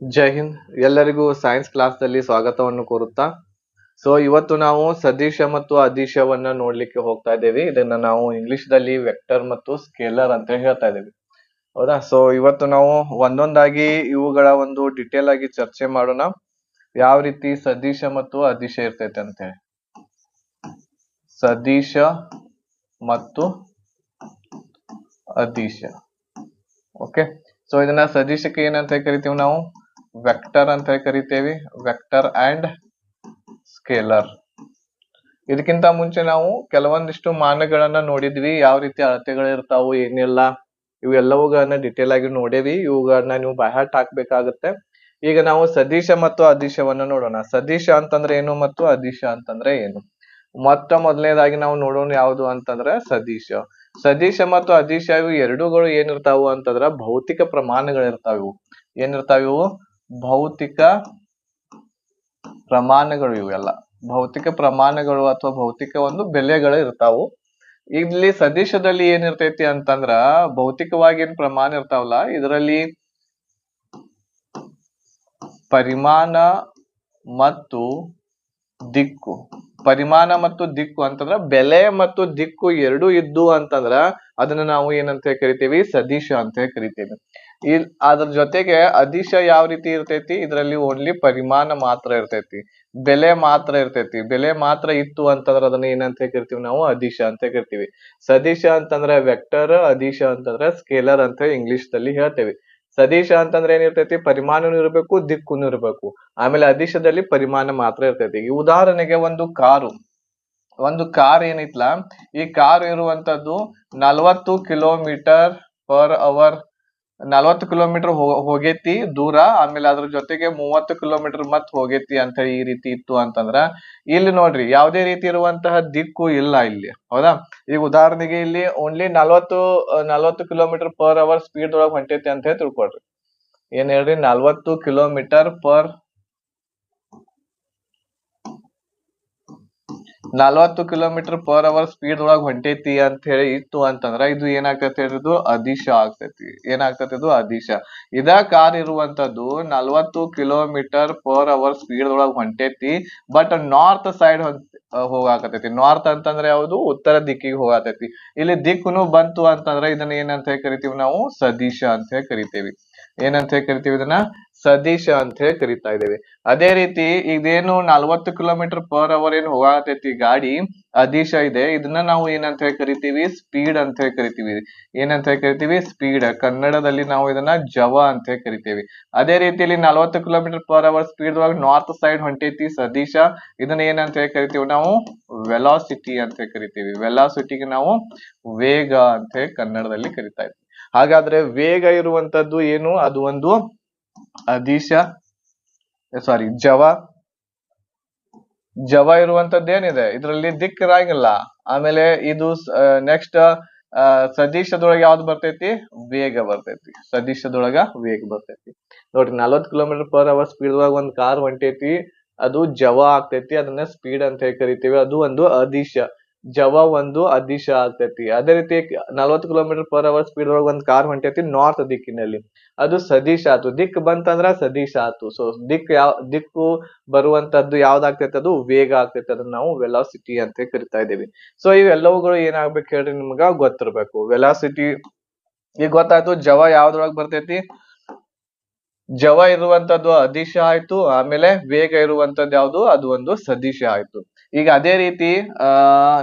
ಜೈ ಹಿಂದ್. ಎಲ್ಲರಿಗೂ ಸೈನ್ಸ್ ಕ್ಲಾಸ್ದಲ್ಲಿ ಸ್ವಾಗತವನ್ನು ಕೋರುತ್ತಾ. ಇವತ್ತು ನಾವು ಸದಿಶ ಮತ್ತು ಅದಿಶವನ್ನ ನೋಡ್ಲಿಕ್ಕೆ ಹೋಗ್ತಾ ಇದ್ದೇವೆ. ಇದನ್ನ ನಾವು ಇಂಗ್ಲಿಷ್ ದಲ್ಲಿ ವೆಕ್ಟರ್ ಮತ್ತು ಸ್ಕೇಲರ್ ಅಂತ ಹೇಳ್ತಾ ಇದ್ದೇವೆ. ಹೌದಾ? ಇವತ್ತು ನಾವು ಒಂದೊಂದಾಗಿ ಇವುಗಳ ಒಂದು ಡಿಟೇಲ್ ಆಗಿ ಚರ್ಚೆ ಮಾಡೋಣ. ಯಾವ ರೀತಿ ಸದಿಶ ಮತ್ತು ಅದಿಶ ಇರ್ತೈತೆ ಅಂತ ಹೇಳಿ. ಸದಿಶ ಮತ್ತು ಅದಿಶ. ಓಕೆ. ಇದನ್ನ ಸದಿಶಕ್ಕೆ ಏನಂತ ಕರಿತೀವಿ ನಾವು? ವೆಕ್ಟರ್ ಅಂತ ಕರಿತೇವೆ. Vector and scalar. ಇದಕ್ಕಿಂತ ಮುಂಚೆ ನಾವು ಕೆಲವೊಂದಿಷ್ಟು ಮಾನಗಳನ್ನ ನೋಡಿದ್ವಿ. ಯಾವ ರೀತಿ ಅಳತೆಗಳಿರ್ತಾವು, ಏನಿಲ್ಲ, ಇವೆಲ್ಲವುಗಳನ್ನ ಡಿಟೇಲ್ ಆಗಿ ನೋಡೇವಿ. ಇವುಗಳನ್ನ ನೀವು ಬೈಹಾರ್ಟ್ ಹಾಕ್ಬೇಕಾಗತ್ತೆ. ಈಗ ನಾವು ಸದಿಶ ಮತ್ತು ಅದಿಶವನ್ನ ನೋಡೋಣ. ಸದಿಶ ಅಂತಂದ್ರೆ ಏನು ಮತ್ತು ಅದಿಶ ಅಂತಂದ್ರೆ ಏನು? ಮೊದಲನೇದಾಗಿ ನಾವು ನೋಡೋಣ ಯಾವುದು ಅಂತಂದ್ರೆ ಸದಿಶ. ಸದಿಶ ಮತ್ತು ಅದಿಶ ಇವು ಎರಡೂಗಳು ಏನಿರ್ತಾವು ಅಂತಂದ್ರ ಭೌತಿಕ ಪ್ರಮಾಣಗಳಿರ್ತಾವ. ಇವು ಏನಿರ್ತಾವ? ಇವು ಭೌತಿಕ ಪ್ರಮಾಣಗಳು. ಇವೆಲ್ಲ ಭೌತಿಕ ಪ್ರಮಾಣಗಳು ಅಥವಾ ಭೌತಿಕ ಒಂದು ಬೆಲೆಗಳು ಇರ್ತಾವು. ಇಲ್ಲಿ ಸದಿಶದಲ್ಲಿ ಏನಿರ್ತೈತಿ ಅಂತಂದ್ರ ಭೌತಿಕವಾಗಿ ಏನ್ ಪ್ರಮಾಣ ಇರ್ತಾವಲ್ಲ, ಇದರಲ್ಲಿ ಪರಿಮಾಣ ಮತ್ತು ದಿಕ್ಕು. ಪರಿಮಾಣ ಮತ್ತು ದಿಕ್ಕು ಅಂತಂದ್ರ ಬೆಲೆ ಮತ್ತು ದಿಕ್ಕು ಎರಡು ಇದ್ದು ಅಂತಂದ್ರ ಅದನ್ನ ನಾವು ಏನಂತ ಕರಿತೇವಿ? ಸದಿಶ ಅಂತ ಕರಿತೇವೆ. ಅದ್ರ ಜೊತೆಗೆ ಅದಿಶ ಯಾವ ರೀತಿ ಇರ್ತೈತಿ? ಇದರಲ್ಲಿ ಓನ್ಲಿ ಪರಿಮಾಣ ಮಾತ್ರ ಇರ್ತೈತಿ, ಬೆಲೆ ಮಾತ್ರ ಇರ್ತೈತಿ. ಬೆಲೆ ಮಾತ್ರ ಇತ್ತು ಅಂತಂದ್ರೆ ಅದನ್ನ ಏನಂತ ಕರಿತೀವಿ ನಾವು? ಅದಿಶ ಅಂತ ಕರಿತೀವಿ. ಸದಿಶ ಅಂತಂದ್ರೆ ವೆಕ್ಟರ್, ಅದಿಶ ಅಂತಂದ್ರೆ ಸ್ಕೇಲರ್ ಅಂತ ಇಂಗ್ಲಿಷ್ ದಲ್ಲಿ ಹೇಳ್ತೇವೆ. ಸದಿಶ ಅಂತಂದ್ರೆ ಏನಿರ್ತೈತಿ? ಪರಿಮಾಣನೂ ಇರಬೇಕು, ದಿಕ್ಕುನು ಇರಬೇಕು. ಆಮೇಲೆ ಅದಿಶದಲ್ಲಿ ಪರಿಮಾಣ ಮಾತ್ರ ಇರ್ತೈತಿ. ಈ ಉದಾಹರಣೆಗೆ ಒಂದು ಕಾರ್ ಏನೈತ್ಲಾ, ಈ ಕಾರ್ ಇರುವಂತದ್ದು 40 ಕಿಲೋಮೀಟರ್ ಪರ್ ಅವರ್, 40 ಕಿಲೋಮೀಟರ್ ಹೋಗೈತಿ ದೂರ. ಆಮೇಲೆ ಅದ್ರ ಜೊತೆಗೆ 30 ಕಿಲೋಮೀಟರ್ ಮತ್ ಹೋಗೈತಿ ಅಂತ ಈ ರೀತಿ ಇತ್ತು ಅಂತಂದ್ರ ಇಲ್ಲಿ ನೋಡ್ರಿ, ಯಾವುದೇ ರೀತಿ ಇರುವಂತಹ ದಿಕ್ಕು ಇಲ್ಲ ಇಲ್ಲಿ. ಹೌದಾ? ಈಗ ಉದಾಹರಣೆಗೆ ಇಲ್ಲಿ only 40 kilometre per hour speed ಒಳಗೆ ಹೊಂಟೈತಿ ಅಂತ ಹೇಳಿ ತಿಳ್ಕೊಳ್ರಿ. ಏನ್ ಹೇಳ್ರಿ? 40 kilometre per 40 kilometre per hour speed ಒಳಗೆ ಹೊಂಟೈತಿ ಅಂತ ಹೇಳಿ ಇತ್ತು ಅಂತಂದ್ರ ಇದು ಏನಾಗ್ತೈತಿ ಹೇಳಿದ್ರು? ಅದಿಶ ಆಗ್ತೈತಿ. ಏನಾಗ್ತೈತಿ? ಇದು ಅದಿಶ. ಇದ ಕಾರ್ ಇರುವಂತದ್ದು 40 ಕಿಲೋಮೀಟರ್ ಪರ್ ಅವರ್ ಸ್ಪೀಡ್ ಒಳಗೆ ಹೊಂಟೈತಿ, ಬಟ್ ನಾರ್ತ್ ಸೈಡ್ ಹೋಗಾಕತೈತಿ. ನಾರ್ತ್ ಅಂತಂದ್ರೆ ಯಾವುದು? ಉತ್ತರ ದಿಕ್ಕಿಗೆ ಹೋಗಾಕತೈತಿ. ಇಲ್ಲಿ ದಿಕ್ಕುನು ಬಂತು ಅಂತಂದ್ರೆ ಇದನ್ನ ಏನಂತ ಕರಿತೀವಿ ನಾವು? ಸದಿಶ ಅಂತ ಕರಿತೇವಿ. ಏನಂತ ಕರಿತೀವಿ ಇದನ್ನ? ಸದಿಶ ಅಂತ ಹೇಳಿ ಕರಿತಾ ಇದ್ದೇವೆ. ಅದೇ ರೀತಿ ಇದೇನು 40 ಕಿಲೋಮೀಟರ್ ಪರ್ ಅವರ್ ಏನ್ ಹೋಗಾಕತೈತಿ ಗಾಡಿ, ಅದಿಶ ಇದೆ. ಇದನ್ನ ನಾವು ಏನಂತ ಕರಿತೀವಿ? ಸ್ಪೀಡ್ ಅಂತ ಕರಿತೀವಿ. ಏನಂತ ಕರಿತೀವಿ? ಸ್ಪೀಡ್. ಕನ್ನಡದಲ್ಲಿ ನಾವು ಇದನ್ನ ಜವ ಅಂತ ಕರಿತೀವಿ. ಅದೇ ರೀತಿಯಲ್ಲಿ 40 ಕಿಲೋಮೀಟರ್ ಪರ್ ಅವರ್ ಸ್ಪೀಡ್ ಒಳಗೆ ನಾರ್ತ್ ಸೈಡ್ ಹೊಂಟೈತಿ ಸದಿಶ. ಇದನ್ನ ಏನಂತ ಕರಿತೀವಿ ನಾವು? ವೆಲಾಸಿಟಿ ಅಂತ ಕರಿತೀವಿ. ವೆಲಾಸಿಟಿಗೆ ನಾವು ವೇಗ ಅಂತ ಕನ್ನಡದಲ್ಲಿ ಕರಿತಾ ಇದ್ವಿ. ಹಾಗಾದ್ರೆ ವೇಗ ಇರುವಂತದ್ದು ಏನು? ಅದು ಒಂದು ಅದಿಶ, ಜವ ಇರುವಂತದ್ದು ಏನಿದೆ ಇದರಲ್ಲಿ ದಿಕ್ ಇರಂಗಿಲ್ಲ. ಆಮೇಲೆ ಇದು ನೆಕ್ಸ್ಟ್ ಸದಿಶದೊಳಗೆ ಯಾವ್ದು ಬರ್ತೈತಿ? ವೇಗ ಬರ್ತೈತಿ. ಸದಿಶದೊಳಗ ವೇಗ ಬರ್ತೈತಿ. ನೋಡ್ರಿ, 40 ಕಿಲೋಮೀಟರ್ ಪರ್ ಅವರ್ ಸ್ಪೀಡ್ ಒಳಗ ಒಂದ್ ಕಾರ್ ಹೊಂಟೈತಿ, ಅದು ಜವ ಆಗ್ತೈತಿ. ಅದನ್ನ ಸ್ಪೀಡ್ ಅಂತ ಕರಿತೀವಿ. ಅದು ಒಂದು ಅದಿಶ. ಜವ ಒಂದು ಅದಿಶ ಆಗ್ತೈತಿ. ಅದೇ ರೀತಿ 40 ಕಿಲೋಮೀಟರ್ ಪರ್ ಅವರ್ ಸ್ಪೀಡ್ ಒಳಗೆ ಒಂದ್ ಕಾರ್ ಹೊಂಟೈತಿ ನಾರ್ತ್ ದಿಕ್ಕಿನಲ್ಲಿ, ಅದು ಸದಿಶ ಆತು. ದಿಕ್ ಬಂತಂದ್ರ ಸದಿಶ ಆತು. ದಿಕ್ಕು ಬರುವಂತದ್ದು ಯಾವ್ದಾಗ್ತೈತಿ? ಅದು ವೇಗ ಆಗ್ತೈತಿ. ಅದನ್ನ ನಾವು ವೆಲಾಸಿಟಿ ಅಂತ ಕರಿತಾ ಇದ್ದೇವೆ. ಇವೆಲ್ಲವುಗಳು ಏನಾಗ್ಬೇಕು ಹೇಳ್ರಿ? ನಿಮ್ಗ ಗೊತ್ತಿರ್ಬೇಕು. ವೆಲಾಸಿಟಿ ಈಗ ಗೊತ್ತಾಯ್ತು. ಜವ ಯಾವ್ದ್ರೊಳಗೆ ಬರ್ತೈತಿ? ಜವ ಇರುವಂತದ್ದು ಅದಿಶ ಆಯ್ತು. ಆಮೇಲೆ ವೇಗ ಇರುವಂತದ್ದು ಯಾವ್ದು? ಅದು ಒಂದು ಸದಿಶ ಆಯ್ತು. ಈಗ ಅದೇ ರೀತಿ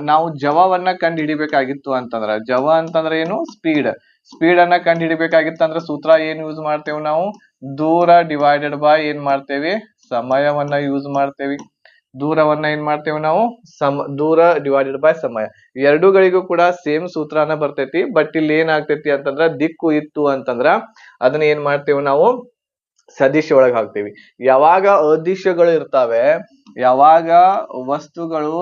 ನಾವು ಜವವನ್ನ ಕಂಡು ಹಿಡಿಬೇಕಾಗಿತ್ತು ಅಂತಂದ್ರ, ಜವ ಅಂತಂದ್ರೆ ಏನು? ಸ್ಪೀಡ್. ಸ್ಪೀಡ್ ಅನ್ನ ಕಂಡು ಹಿಡಿಬೇಕಾಗಿತ್ತು ಅಂದ್ರೆ ಸೂತ್ರ ಏನ್ ಯೂಸ್ ಮಾಡ್ತೇವೆ ನಾವು? ದೂರ ಡಿವೈಡೆಡ್ ಬೈ ಏನ್ ಮಾಡ್ತೇವಿ? ಸಮಯವನ್ನ ಯೂಸ್ ಮಾಡ್ತೇವಿ. ದೂರವನ್ನ ಏನ್ ಮಾಡ್ತೇವೆ ನಾವು? ದೂರ ಡಿವೈಡೆಡ್ ಬೈ ಸಮಯ. ಎರಡೂಗಳಿಗೂ ಕೂಡ ಸೇಮ್ ಸೂತ್ರನ ಬರ್ತೈತಿ. ಬಟ್ ಇಲ್ಲಿ ಏನಾಗ್ತೈತಿ ಅಂತಂದ್ರ ದಿಕ್ಕು ಇತ್ತು ಅಂತಂದ್ರ ಅದನ್ನ ಏನ್ ಮಾಡ್ತೇವೆ ನಾವು? ಸದಿಶ ಒಳಗೆ ಹಾಕ್ತೇವಿ. ಯಾವಾಗ ಅದಿಶಗಳು ಇರ್ತಾವೆ, ಯಾವಾಗ ವಸ್ತುಗಳು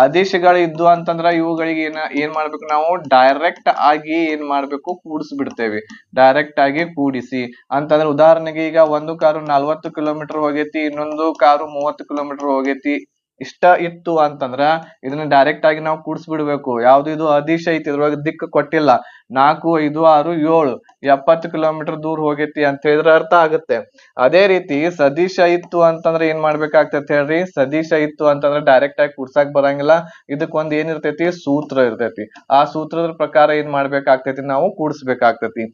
ಅದಿಶಗಳು ಇದ್ದು ಅಂತಂದ್ರ ಇವುಗಳಿಗೆ ಏನ್ ಮಾಡ್ಬೇಕು ನಾವು? ಡೈರೆಕ್ಟ್ ಆಗಿ ಏನ್ ಮಾಡ್ಬೇಕು? ಕೂಡಿಸ್ಬಿಡ್ತೇವೆ. ಡೈರೆಕ್ಟ್ ಆಗಿ ಕೂಡಿಸಿ ಅಂತಂದ್ರೆ ಉದಾಹರಣೆಗೆ ಈಗ ಒಂದು ಕಾರು 40 ಕಿಲೋಮೀಟರ್ ಹೋಗೈತಿ, ಇನ್ನೊಂದು ಕಾರು 30 ಕಿಲೋಮೀಟರ್ ಹೋಗೈತಿ. ಇಷ್ಟ ಇತ್ತು ಅಂತಂದ್ರ ಇದನ್ನ ಡೈರೆಕ್ಟ್ ಆಗಿ ನಾವು ಕೂಡಿಸ್ಬಿಡ್ಬೇಕು. ಯಾವ್ದು ಇದು ಅದಿಶ ಐತಿ, ಇದ್ರೊಳಗೆ ದಿಕ್ಕು ಕೊಟ್ಟಿಲ್ಲ. 4, 5, 6, 7 70 ಕಿಲೋಮೀಟರ್ ದೂರ ಹೋಗೈತಿ ಅಂತ ಹೇಳಿದ್ರೆ ಅರ್ಥ ಆಗುತ್ತೆ. ಅದೇ ರೀತಿ ಸದಿಶ ಇತ್ತು ಅಂತಂದ್ರೆ ಏನ್ ಮಾಡ್ಬೇಕಾಗ್ತೈತಿ ಹೇಳ್ರಿ? ಸದಿಶ ಇತ್ತು ಅಂತಂದ್ರೆ ಡೈರೆಕ್ಟ್ ಆಗಿ ಕೂಡ್ಸಾಕ್ ಬರಂಗಿಲ್ಲ. ಇದಕ್ಕೊಂದ್ ಏನಿರ್ತೈತಿ? ಸೂತ್ರ ಇರ್ತೈತಿ. ಆ ಸೂತ್ರದ ಪ್ರಕಾರ ಏನ್ ಮಾಡ್ಬೇಕಾಗ್ತೈತಿ? ನಾವು ಕೂಡಿಸ್ಬೇಕಾಗ್ತೈತಿ.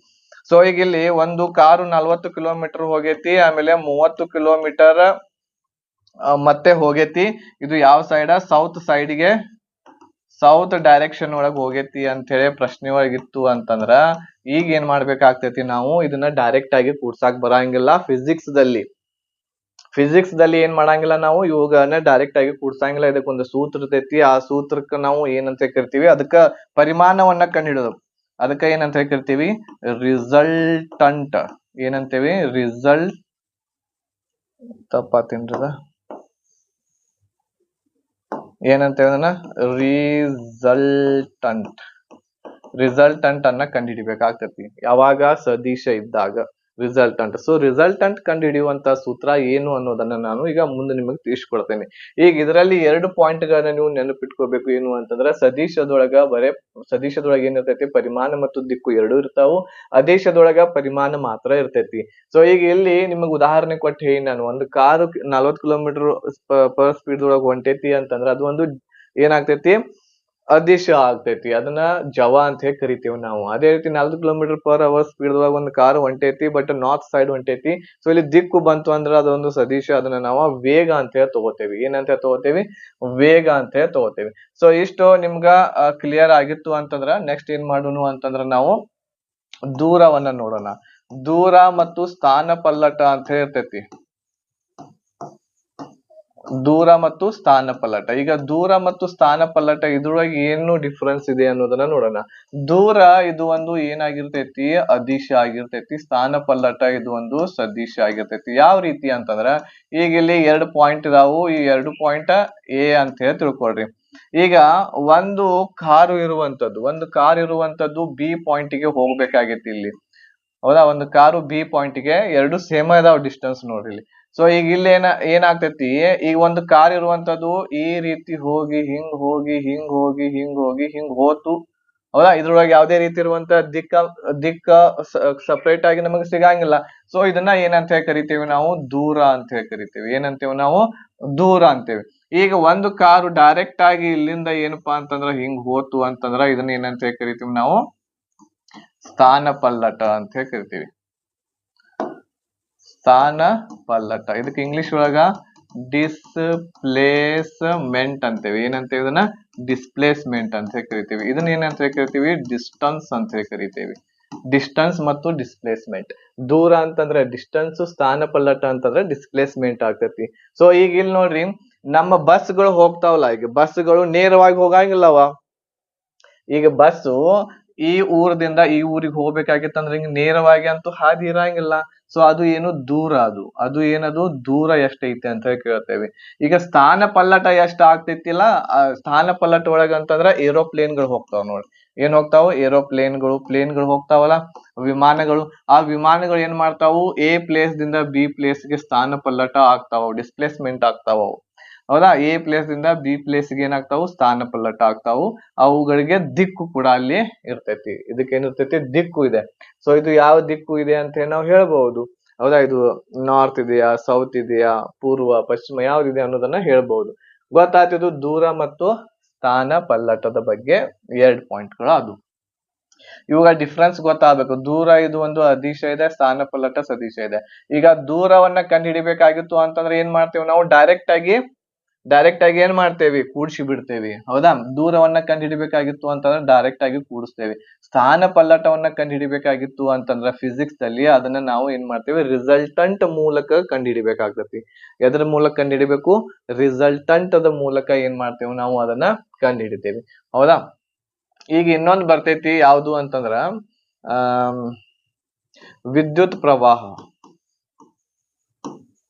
ಸೊ ಈಗ ಇಲ್ಲಿ ಒಂದು ಕಾರು 40 ಕಿಲೋಮೀಟರ್ ಹೋಗೈತಿ, ಆಮೇಲೆ 30 ಕಿಲೋಮೀಟರ್ ಮತ್ತೆ ಹೋಗೈತಿ. ಇದು ಯಾವ ಸೈಡ್? ಸೌತ್ ಸೈಡ್ಗೆ, ಸೌತ್ ಡೈರೆಕ್ಷನ್ ಒಳಗ್ ಹೋಗೈತಿ ಅಂತ ಹೇಳಿ ಪ್ರಶ್ನೆ ಒಳಗಿತ್ತು ಅಂತಂದ್ರ ಈಗ ಏನ್ ಮಾಡ್ಬೇಕಾಗ್ತೈತಿ? ನಾವು ಇದನ್ನ ಡೈರೆಕ್ಟ್ ಆಗಿ ಕೂಡ್ಸಾಕ್ ಬರಂಗಿಲ್ಲ. ಫಿಸಿಕ್ಸ್ ದಲ್ಲಿ ಏನ್ ಮಾಡಂಗಿಲ್ಲ, ನಾವು ಇವುಗಳನ್ನ ಡೈರೆಕ್ಟ್ ಆಗಿ ಕೂಡ್ಸಂಗಿಲ್ಲ. ಇದಕ್ಕೊಂದು ಸೂತ್ರ ಇರ್ತೈತಿ. ಆ ಸೂತ್ರಕ್ಕೆ ನಾವು ಏನಂತ ಕರಿತೀವಿ? ಅದಕ್ಕ ಪರಿಮಾಣವನ್ನ ಕಂಡುಹಿಡಿದು ಅದಕ್ಕ ಏನಂತ ಕರಿತೀವಿ? ರಿಸಲ್ಟಂಟ್. ಏನಂತೇವಿ? ರಿಸಲ್ಟ್. ತಪ್ಪಾತೇನ್ರದ? ಏನಂತೇವಿ ಅದನ್ನ? ರಿಸಲ್ಟಂಟ್ ಅನ್ನ ಕಂಡುಹಿಡಿಬೇಕಾಗ್ತೈತಿ. ಯಾವಾಗ? ಸದಿಶ ಇದ್ದಾಗ ರಿಸಲ್ಟಂಟ್. ಸೊ ರಿಸಲ್ಟಂಟ್ ಕಂಡುಹಿಡಿಯುವಂತ ಸೂತ್ರ ಏನು ಅನ್ನೋದನ್ನ ನಾನು ಈಗ ಮುಂದೆ ನಿಮಗೆ ತಿಳಿಸ್ಕೊಡ್ತೇನೆ. ಈಗ ಇದರಲ್ಲಿ 2 ಪಾಯಿಂಟ್ ಗಳನ್ನ ನೀವು ನೆನಪಿಟ್ಕೋಬೇಕು. ಏನು ಅಂತಂದ್ರೆ ಸದಿಶದೊಳಗೆ ಏನಿರ್ತೈತಿ? ಪರಿಮಾಣ ಮತ್ತು ದಿಕ್ಕು ಎರಡೂ ಇರ್ತಾವು. ಅದೇಶದೊಳಗ ಪರಿಮಾಣ ಮಾತ್ರ ಇರ್ತೈತಿ. ಸೊ ಈಗ ಇಲ್ಲಿ ನಿಮಗ್ ಉದಾಹರಣೆ ಕೊಟ್ಟು ಹೇಳಿ ನಾನು, ಒಂದು ಕಾರು 40 ಕಿಲೋಮೀಟರ್ ಪರ್ ಸ್ಪೀಡ್ ಒಳಗೆ ಹೊಂಟೈತಿ ಅಂತಂದ್ರೆ ಅದು ಒಂದು ಏನಾಗ್ತೈತಿ? ಅದಿಶ ಆಗ್ತೈತಿ. ಅದನ್ನ ಜವ ಅಂತ ಹೇಳಿ ಕರಿತೇವೆ ನಾವು. ಅದೇ ರೀತಿ 40 ಕಿಲೋಮೀಟರ್ ಪರ್ ಅವರ್ ಸ್ಪೀಡ್ ಒಳಗ ಒಂದು ಕಾರ್ ಹೊಂಟೈತಿ, ಬಟ್ ನಾರ್ತ್ ಸೈಡ್ ಹೊಂಟೈತಿ. ಸೊ ಇಲ್ಲಿ ದಿಕ್ಕು ಬಂತು ಅಂದ್ರೆ ಅದೊಂದು ಸದಿಶ. ಅದನ್ನ ನಾವು ವೇಗ ಅಂತ ಹೇಳಿ ತಗೋತೇವಿ. ಏನಂತ ತಗೋತೇವಿ? ವೇಗ ಅಂತ ಹೇಳಿ ತಗೋತೇವಿ. ಸೊ ಇಷ್ಟು ನಿಮ್ಗ ಕ್ಲಿಯರ್ ಆಗಿತ್ತು ಅಂತಂದ್ರ ನೆಕ್ಸ್ಟ್ ಏನ್ ಮಾಡೋಣ ಅಂತಂದ್ರ ನಾವು ದೂರವನ್ನ ನೋಡೋಣ. ದೂರ ಮತ್ತು ಸ್ಥಾನ ಪಲ್ಲಟ ಅಂತ ಹೇಳಿ ಇರ್ತೈತಿ. ದೂರ ಮತ್ತು ಸ್ಥಾನ ಪಲ್ಲಟ. ಈಗ ದೂರ ಮತ್ತು ಸ್ಥಾನ ಪಲ್ಲಟ ಇದ್ರೊಳಗೆ ಏನು ಡಿಫ್ರೆನ್ಸ್ ಇದೆ ಅನ್ನೋದನ್ನ ನೋಡೋಣ. ದೂರ ಇದು ಒಂದು ಏನಾಗಿರ್ತೈತಿ? ಅದಿಶ ಆಗಿರ್ತೈತಿ. ಸ್ಥಾನ ಪಲ್ಲಟ ಇದು ಒಂದು ಸದಿಶ ಆಗಿರ್ತೈತಿ. ಯಾವ ರೀತಿ ಅಂತಂದ್ರ ಈಗ ಇಲ್ಲಿ 2 ಪಾಯಿಂಟ್ ಇದಾವು. ಈ 2 ಪಾಯಿಂಟ್ ಎ ಅಂತ ಹೇಳಿ ತಿಳ್ಕೊಳ್ರಿ. ಈಗ ಒಂದು ಕಾರು ಇರುವಂತದ್ದು ಬಿ ಪಾಯಿಂಟ್ ಗೆ ಹೋಗ್ಬೇಕಾಗೈತಿ ಇಲ್ಲಿ. ಹೌದಾ? ಒಂದು ಕಾರು ಬಿ ಪಾಯಿಂಟ್ ಗೆ, ಎರಡು ಸೇಮ್ ಇದಾವ ಡಿಸ್ಟೆನ್ಸ್ ನೋಡ್ರಿ ಇಲ್ಲಿ. ಸೊ ಈಗ ಇಲ್ಲಿ ಏನಾಗ್ತೈತಿ? ಈಗ ಒಂದು ಕಾರ್ ಇರುವಂತದ್ದು ಈ ರೀತಿ ಹೋಗಿ ಹಿಂಗ್ ಹೋತು. ಹೌದಾ? ಇದ್ರೊಳಗೆ ಯಾವ್ದೇ ರೀತಿ ಇರುವಂತ ದಿಕ್ಕ ಸಪರೇಟ್ ಆಗಿ ನಮಗೆ ಸಿಗಂಗಿಲ್ಲ. ಸೊ ಇದನ್ನ ಏನಂತ ಹೇಳಿ ಕರಿತೀವಿ? ನಾವು ದೂರ ಅಂತ ಹೇಳಿ ಕರಿತೀವಿ. ಏನಂತೇವಿ ನಾವು? ದೂರ ಅಂತೇವಿ. ಈಗ ಒಂದು ಕಾರು ಡೈರೆಕ್ಟ್ ಆಗಿ ಇಲ್ಲಿಂದ ಏನಪ್ಪಾ ಅಂತಂದ್ರ ಹಿಂಗ್ ಹೋತು ಅಂತಂದ್ರ ಇದನ್ನ ಏನಂತ ಹೇಳಿ ಕರಿತೀವಿ? ನಾವು ಸ್ಥಾನ ಪಲ್ಲಟ ಅಂತ ಹೇಳಿ ಕರಿತೀವಿ. ಸ್ಥಾನ ಪಲ್ಲಟ. ಇದಕ್ಕೆ ಇಂಗ್ಲಿಷ್ ಒಳಗ ಡಿಸ್ಪ್ಲೇಸ್ಮೆಂಟ್ ಅಂತೇವಿ. ಏನಂತೇವಿ? ಇದನ್ನ ಡಿಸ್ಪ್ಲೇಸ್ಮೆಂಟ್ ಅಂತ ಹೇಳಿ ಕರಿತೀವಿ. ಇದನ್ನ ಏನಂತ ಹೇಳಿ ಕರಿತೀವಿ? ಡಿಸ್ಟನ್ಸ್ ಅಂತ ಹೇಳಿ ಕರಿತೀವಿ. ಡಿಸ್ಟನ್ಸ್ ಮತ್ತು ಡಿಸ್ಪ್ಲೇಸ್ಮೆಂಟ್. ದೂರ ಅಂತಂದ್ರೆ ಡಿಸ್ಟನ್ಸ್, ಸ್ಥಾನ ಪಲ್ಲಟ ಅಂತಂದ್ರೆ ಡಿಸ್ಪ್ಲೇಸ್ಮೆಂಟ್ ಆಗ್ತೈತಿ. ಸೊ ಈಗ ಇಲ್ಲಿ ನೋಡ್ರಿ, ನಮ್ಮ ಬಸ್ಗಳು ಹೋಗ್ತಾವಲ್ಲ, ಈಗ ಬಸ್ಗಳು ನೇರವಾಗಿ ಹೋಗಂಗಿಲ್ಲವ. ಈಗ ಬಸ್ಸು ಈ ಊರದಿಂದ ಈ ಊರಿಗೆ ಹೋಗ್ಬೇಕಾಗಿತ್ತಂದ್ರೆ ಹಿಂಗ ನೇರವಾಗಿ ಅಂತೂ ಹಾದಿ ಇರಂಗಿಲ್ಲ. ಸೊ ಅದು ಏನು? ದೂರ. ಅದು ಏನದು? ದೂರ ಎಷ್ಟೈತಿ ಅಂತ ಹೇಳಿ ಕೇಳ್ತೇವೆ. ಈಗ ಸ್ಥಾನ ಪಲ್ಲಟ ಎಷ್ಟ್ ಆಗ್ತೈತಿಲ್ಲ, ಸ್ಥಾನ ಪಲ್ಲಟ ಒಳಗ ಅಂತಂದ್ರ ಏರೋಪ್ಲೇನ್ಗಳು ಹೋಗ್ತಾವ ನೋಡ್ರಿ. ಏನ್ ಹೋಗ್ತಾವ? ಪ್ಲೇನ್ಗಳು ಹೋಗ್ತಾವಲ್ಲ, ವಿಮಾನಗಳು. ಆ ವಿಮಾನಗಳು ಏನ್ ಮಾಡ್ತಾವು? ಎ ಪ್ಲೇಸ್ ದಿಂದ ಬಿ ಪ್ಲೇಸ್ ಗೆ ಸ್ಥಾನ ಪಲ್ಲಟ ಆಗ್ತಾವ, ಡಿಸ್ಪ್ಲೇಸ್ಮೆಂಟ್ ಆಗ್ತಾವ. ಹೌದಾ? ಎ ಪ್ಲೇಸ್ ದಿಂದ ಬಿ ಪ್ಲೇಸ್ ಗೆ ಏನಾಗ್ತಾವು? ಸ್ಥಾನ ಪಲ್ಲಟ ಆಗ್ತಾವು. ಅವುಗಳಿಗೆ ದಿಕ್ಕು ಕೂಡ ಅಲ್ಲಿ ಇರ್ತೈತಿ. ಇದಕ್ಕೆ ಏನಿರ್ತೈತಿ? ದಿಕ್ಕು ಇದೆ. ಸೊ ಇದು ಯಾವ ದಿಕ್ಕು ಇದೆ ಅಂತ ಹೇಳಿ ನಾವು ಹೇಳ್ಬಹುದು. ಹೌದಾ? ಇದು ನಾರ್ತ್ ಇದೆಯಾ, ಸೌತ್ ಇದೆಯಾ, ಪೂರ್ವ, ಪಶ್ಚಿಮ ಯಾವ್ದಿದೆ ಅನ್ನೋದನ್ನ ಹೇಳ್ಬಹುದು. ಗೊತ್ತಾಯ್ತು. ಇದು ದೂರ ಮತ್ತು ಸ್ಥಾನ ಪಲ್ಲಟದ ಬಗ್ಗೆ 2 ಪಾಯಿಂಟ್ಗಳು ಅದು. ಇವಾಗ ಡಿಫ್ರೆನ್ಸ್ ಗೊತ್ತಾಗಬೇಕು. ದೂರ ಇದು ಒಂದು ಅದಿಶ ಇದೆ, ಸ್ಥಾನ ಪಲ್ಲಟ ಸದಿಶ ಇದೆ. ಈಗ ದೂರವನ್ನ ಕಂಡು ಹಿಡಿಬೇಕಾಗಿತ್ತು ಅಂತಂದ್ರೆ ಏನ್ ಮಾಡ್ತೇವೆ? ನಾವು ಡೈರೆಕ್ಟ್ ಆಗಿ ಏನ್ ಮಾಡ್ತೇವಿ? ಕೂಡ್ಸಿ ಬಿಡ್ತೇವಿ. ಹೌದಾ? ದೂರವನ್ನ ಕಂಡು ಹಿಡಿಬೇಕಾಗಿತ್ತು ಅಂತಂದ್ರೆ ಡೈರೆಕ್ಟ್ ಆಗಿ ಕೂಡಿಸ್ತೇವೆ. ಸ್ಥಾನ ಪಲ್ಲಟವನ್ನ ಕಂಡು ಹಿಡಿಬೇಕಾಗಿತ್ತು ಅಂತಂದ್ರೆ ಫಿಸಿಕ್ಸ್ ಅಲ್ಲಿ ಅದನ್ನ ನಾವು ಏನ್ ಮಾಡ್ತೇವೆ? ರಿಸಲ್ಟಂಟ್ ಮೂಲಕ ಕಂಡು ಹಿಡಿಬೇಕಾಗ್ತತಿ. ಎದ್ರ ಮೂಲಕ ಕಂಡು ಹಿಡಿಬೇಕು? ರಿಸಲ್ಟಂಟ್ ದ ಮೂಲಕ ಏನ್ ಮಾಡ್ತೇವೆ? ನಾವು ಅದನ್ನ ಕಂಡು ಹಿಡಿತೇವೆ. ಹೌದಾ? ಈಗ ಇನ್ನೊಂದು ಬರ್ತೈತಿ. ಯಾವುದು ಅಂತಂದ್ರ ವಿದ್ಯುತ್ ಪ್ರವಾಹ.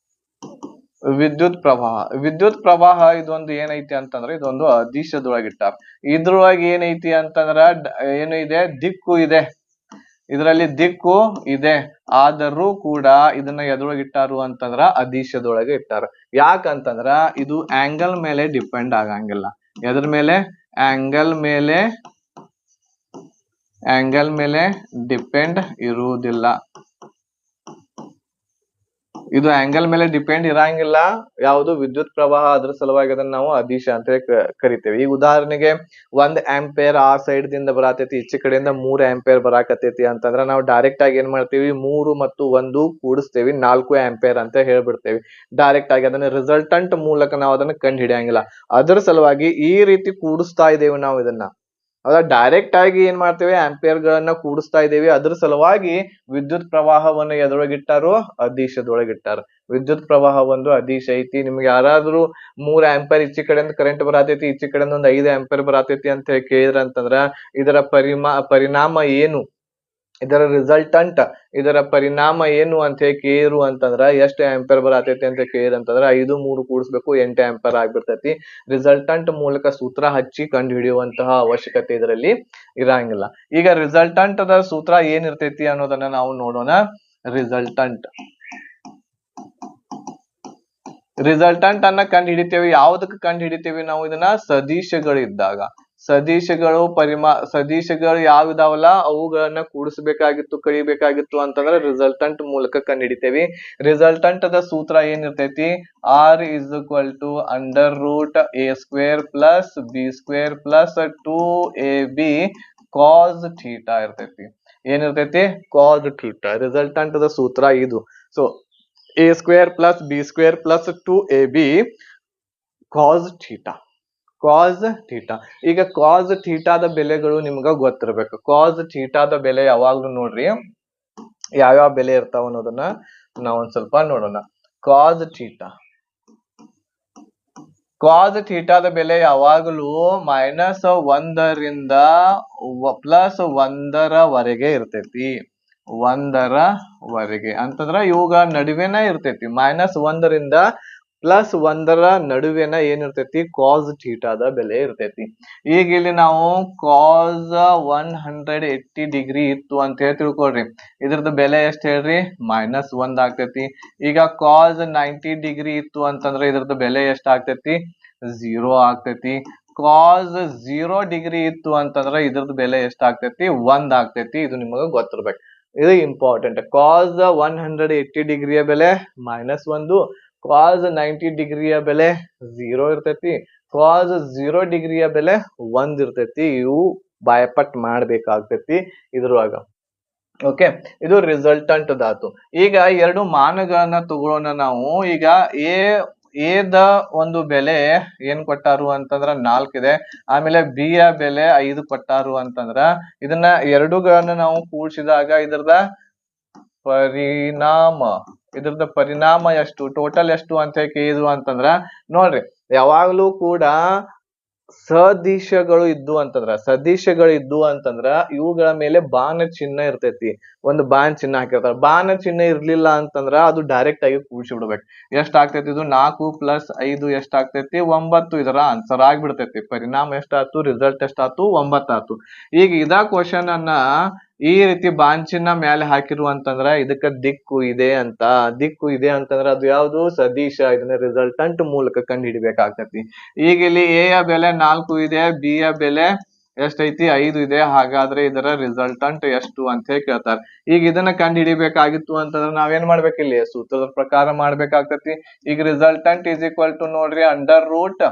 ವಿದ್ಯುತ್ ಪ್ರವಾಹ ಇದೊಂದು ಏನೈತಿ ಅಂತಂದ್ರೆ ಇದೊಂದು ಅದಿಶದೊಳಗಿಟ್ಟಾರ. ಇದ್ರೊಳಗೆ ಏನೈತಿ ಅಂತಂದ್ರ ಏನು ಇದೆ? ದಿಕ್ಕು ಇದೆ. ಇದರಲ್ಲಿ ದಿಕ್ಕು ಇದೆ, ಆದರೂ ಕೂಡ ಇದನ್ನ ಎದ್ರೊಳಗೆ ಇಟ್ಟಾರು ಅಂತಂದ್ರ ಅದಿಶದೊಳಗೆ ಇಟ್ಟಾರ. ಯಾಕಂತಂದ್ರ ಇದು ಆಂಗಲ್ ಮೇಲೆ ಡಿಪೆಂಡ್ ಆಗಂಗಿಲ್ಲ. ಎದ್ರ ಮೇಲೆ? ಆಂಗಲ್ ಮೇಲೆ ಡಿಪೆಂಡ್ ಇರುವುದಿಲ್ಲ. ಇದು ಆಂಗಲ್ ಮೇಲೆ ಡಿಪೆಂಡ್ ಇರಂಗಿಲ್ಲ. ಯಾವುದು? ವಿದ್ಯುತ್ ಪ್ರವಾಹ. ಅದ್ರ ಸಲುವಾಗಿ ಅದನ್ನ ನಾವು ಅದಿಶ ಅಂತ ಕರಿತೇವೆ. ಈಗ ಉದಾಹರಣೆಗೆ 1 ಆಂಪಿಯರ್ ಆ ಸೈಡ್ ದಿಂದ ಬರಾತೈತಿ, ಈಚೆ ಕಡೆಯಿಂದ 3 ಆಂಪಿಯರ್ ಬರಾಕತೈತಿ ಅಂತಂದ್ರ ನಾವು ಡೈರೆಕ್ಟ್ ಆಗಿ ಏನ್ ಮಾಡ್ತೀವಿ? 3 ಮತ್ತು 1 ಕೂಡಿಸ್ತೇವಿ, 4 ಆಂಪಿಯರ್ ಅಂತ ಹೇಳ್ಬಿಡ್ತೇವಿ. ಡೈರೆಕ್ಟ್ ಆಗಿ ಅದನ್ನ ರಿಸಲ್ಟಂಟ್ ಮೂಲಕ ನಾವು ಅದನ್ನ ಕಂಡು ಹಿಡಿಯಂಗಿಲ್ಲ. ಅದರ ಸಲುವಾಗಿ ಈ ರೀತಿ ಕೂಡಿಸ್ತಾ ಇದ್ದೇವೆ ನಾವು ಇದನ್ನ. ಅದ ಡೈರೆಕ್ಟ್ ಆಗಿ ಏನ್ ಮಾಡ್ತೇವೆ? ಆಂಪಿಯರ್ ಗಳನ್ನ ಕೂಡಿಸ್ತಾ ಇದ್ದೇವೆ. ಅದ್ರ ಸಲುವಾಗಿ ವಿದ್ಯುತ್ ಪ್ರವಾಹವನ್ನು ಎದರೊಳಗಿಟ್ಟಾರು? ಅದಿಶದೊಳಗಿಟ್ಟಾರ. ವಿದ್ಯುತ್ ಪ್ರವಾಹ ಒಂದು ಅದಿಶ ಐತಿ. ನಿಮ್ಗೆ ಯಾರಾದ್ರೂ 3 ಆಂಪಿಯರ್ ಈಚೆ ಕಡೆಯಿಂದ ಕರೆಂಟ್ ಬರಾತೈತಿ, ಈಚೆ ಕಡೆಯಿಂದ ಒಂದು 5 ಆಂಪಿಯರ್ ಬರಾತೈತಿ ಅಂತ ಕೇಳಿದ್ರ ಅಂತಂದ್ರ ಇದರ ಪರಿಣಾಮ ಏನು? ಇದರ ರಿಸಲ್ಟಂಟ್, ಇದರ ಪರಿಣಾಮ ಏನು ಅಂತ ಹೇಳಿ ಕೇಳಿರು ಅಂತಂದ್ರ ಎಷ್ಟು ಆಂಪಿಯರ್ ಬರಾತೈತಿ ಅಂತ ಕೇಳಿದ್ರ ಅಂತಂದ್ರ 5 3 ಕೂಡಿಸ್ಬೇಕು, 8 ಆಂಪಿಯರ್ ಆಗ್ಬಿಡ್ತೈತಿ. ರಿಸಲ್ಟಂಟ್ ಮೂಲಕ ಸೂತ್ರ ಹಚ್ಚಿ ಕಂಡು ಹಿಡಿಯುವಂತಹ ಅವಶ್ಯಕತೆ ಇದರಲ್ಲಿ ಇರಂಗಿಲ್ಲ. ಈಗ ರಿಸಲ್ಟಂಟ್ ದ ಸೂತ್ರ ಏನಿರ್ತೈತಿ ಅನ್ನೋದನ್ನ ನಾವು ನೋಡೋಣ. ರಿಸಲ್ಟಂಟ್ ಅನ್ನ ಕಂಡು ಹಿಡಿತೇವೆ. ಯಾವ್ದಕ್ಕೆ ಕಂಡು ಹಿಡಿತೇವೆ ನಾವು ಇದನ್ನ? ಸದಿಶಗಳಿದ್ದಾಗ. ಸದಿಶಗಳು ಯಾವಿದಾವಲ್ಲ ಅವುಗಳನ್ನ ಕೂಡಿಸಬೇಕಾಗಿತ್ತು, ಕಳಿಬೇಕಾಗಿತ್ತು ಅಂತಂದ್ರೆ ರಿಸಲ್ಟಂಟ್ ಮೂಲಕ ಕಂಡು ಹಿಡಿತೇವಿ. ರಿಸಲ್ಟಂಟ್ ದ ಸೂತ್ರ ಏನಿರ್ತೈತಿ? R √a² plus b² plus 2ab cos theta ಇರ್ತೈತಿ. ಏನಿರ್ತೈತಿ? cos theta. ರಿಸಲ್ಟಂಟ್ ದ ಸೂತ್ರ ಇದು. So a² plus b² plus 2ab cos theta. ಈಗ cos ಥೀಟಾದ ಬೆಲೆಗಳು ನಿಮ್ಗ ಗೊತ್ತಿರ್ಬೇಕು. cos ಥೀಟಾದ ಬೆಲೆ ಯಾವಾಗ್ಲೂ ನೋಡ್ರಿ, ಯಾವ್ಯಾವ ಬೆಲೆ ಇರ್ತಾವ ಅನ್ನೋದನ್ನ ನಾವೊಂದ್ ಸ್ವಲ್ಪ ನೋಡೋಣ. cos ಥೀಟಾದ ಬೆಲೆ ಯಾವಾಗಲೂ -1 ರಿಂದ +1 ಇರ್ತೈತಿ. 1 ಅಂತಂದ್ರ ಇವುಗಳ ನಡುವೆನ ಇರ್ತೈತಿ. -1 ರಿಂದ +1 ನಡುವೆನ ಏನಿರ್ತೈತಿ? cos ಥೀಟಾದ ಬೆಲೆ ಇರ್ತೈತಿ. ಈಗ ಇಲ್ಲಿ ನಾವು cos 180 ಡಿಗ್ರಿ ಇತ್ತು ಅಂತ ಹೇಳಿ ತಿಳ್ಕೊಳ್ರಿ. ಇದ್ರದ್ದು ಬೆಲೆ ಎಷ್ಟು ಹೇಳ್ರಿ? -1 ಆಗ್ತೈತಿ. ಈಗ cos 90 ಡಿಗ್ರಿ ಇತ್ತು ಅಂತಂದ್ರೆ ಇದ್ರದ್ದು ಬೆಲೆ ಎಷ್ಟು ಆಗ್ತೈತಿ? 0 ಆಗ್ತೈತಿ. cos 0 ಡಿಗ್ರಿ ಇತ್ತು ಅಂತಂದ್ರೆ ಇದ್ರದ್ದು ಬೆಲೆ ಎಷ್ಟು ಆಗ್ತೈತಿ? 1 ಆಗ್ತೈತಿ. ಇದು ನಿಮಗೆ ಗೊತ್ತಿರ್ಬೇಕು. ಇದು ಇಂಪಾರ್ಟೆಂಟ್. cos 180 ಡಿಗ್ರಿಯ ಬೆಲೆ -1, cos 90 ಡಿಗ್ರಿಯ ಬೆಲೆ 0 ಇರ್ತೈತಿ, cos 0 ಡಿಗ್ರಿಯ ಬೆಲೆ 1 ಇರ್ತೈತಿ. ಇವು ಬಾಯಪಟ್ ಮಾಡ್ಬೇಕಾಗ್ತೈತಿ ಇದ್ರೊಳಗ. ಓಕೆ, ಇದು ರಿಸಲ್ಟಂಟ್ ಧಾತು. ಈಗ 2 ಮಾನಗಳನ್ನ ತಗೊಳ್ಳೋಣ ನಾವು. ಈಗ ಎದ ಒಂದು ಬೆಲೆ ಏನ್ ಕೊಟ್ಟಾರು ಅಂತಂದ್ರ 4 ಇದೆ. ಆಮೇಲೆ ಬಿ ಯ ಬೆಲೆ 5 ಕೊಟ್ಟಾರು ಅಂತಂದ್ರ ಇದನ್ನ ಎರಡುಗಳನ್ನ ನಾವು ಕೂಡಿಸಿದಾಗ ಇದ್ರದ ಪರಿಣಾಮ ಎಷ್ಟು, ಟೋಟಲ್ ಎಷ್ಟು ಅಂತ ಕೇಳಿದ್ರು ಅಂತಂದ್ರ ನೋಡ್ರಿ, ಯಾವಾಗ್ಲೂ ಕೂಡ ಸದಿಶಗಳು ಇದ್ದು ಅಂತಂದ್ರ ಇವುಗಳ ಮೇಲೆ ಬಾಣ ಚಿಹ್ನ ಇರ್ತೈತಿ. ಒಂದು ಬಾಣ ಚಿಹ್ನ ಹಾಕಿರ್ತಾರ. ಬಾಣ ಚಿಹ್ನ ಇರ್ಲಿಲ್ಲ ಅಂತಂದ್ರ ಅದು ಡೈರೆಕ್ಟ್ ಆಗಿ ಕೂಡಿಸಿ ಬಿಡ್ಬೇಕು. ಎಷ್ಟ್ ಆಗ್ತೈತಿ? ಇದು 4 + 5 ಎಷ್ಟ್ ಆಗ್ತೈತಿ? 9. ಇದರ ಆನ್ಸರ್ ಆಗ್ಬಿಡ್ತೈತಿ. ಪರಿಣಾಮ ಎಷ್ಟಾತು? ರಿಸಲ್ಟ್ ಎಷ್ಟಾತು? 9 ಆತು. ಈಗ ಇದ ಕ್ವಶನ್ ಅನ್ನ ಈ ರೀತಿ ಬಾಣ ಚಿಹ್ನ ಮೇಲೆ ಹಾಕಿರು ಅಂತಂದ್ರ ಇದಕ್ಕ ದಿಕ್ಕು ಇದೆ ಅಂತಂದ್ರ ಅದು ಯಾವುದು? ಸದಿಶ. ಇದನ್ನ ರಿಸಲ್ಟಂಟ್ ಮೂಲಕ ಕಂಡು ಹಿಡಿಬೇಕಾಗ್ತೈತಿ. ಈಗ ಇಲ್ಲಿ ಎ ಯ ಬೆಲೆ 4 ಇದೆ, ಬಿ ಯ ಬೆಲೆ ಎಷ್ಟೈತಿ? 5 ಇದೆ. ಹಾಗಾದ್ರೆ ಇದರ ರಿಸಲ್ಟಂಟ್ ಎಷ್ಟು ಅಂತ ಹೇಳಿ ಕೇಳ್ತಾರೆ. ಈಗ ಇದನ್ನ ಕಂಡು ಹಿಡಿಬೇಕಾಗಿತ್ತು ಅಂತಂದ್ರೆ ನಾವೇನ್ ಮಾಡ್ಬೇಕು? ಇಲ್ಲಿ ಸೂತ್ರದ ಪ್ರಕಾರ ಮಾಡ್ಬೇಕಾಗ್ತೈತಿ. ಈಗ ರಿಸಲ್ಟಂಟ್ = ನೋಡ್ರಿ √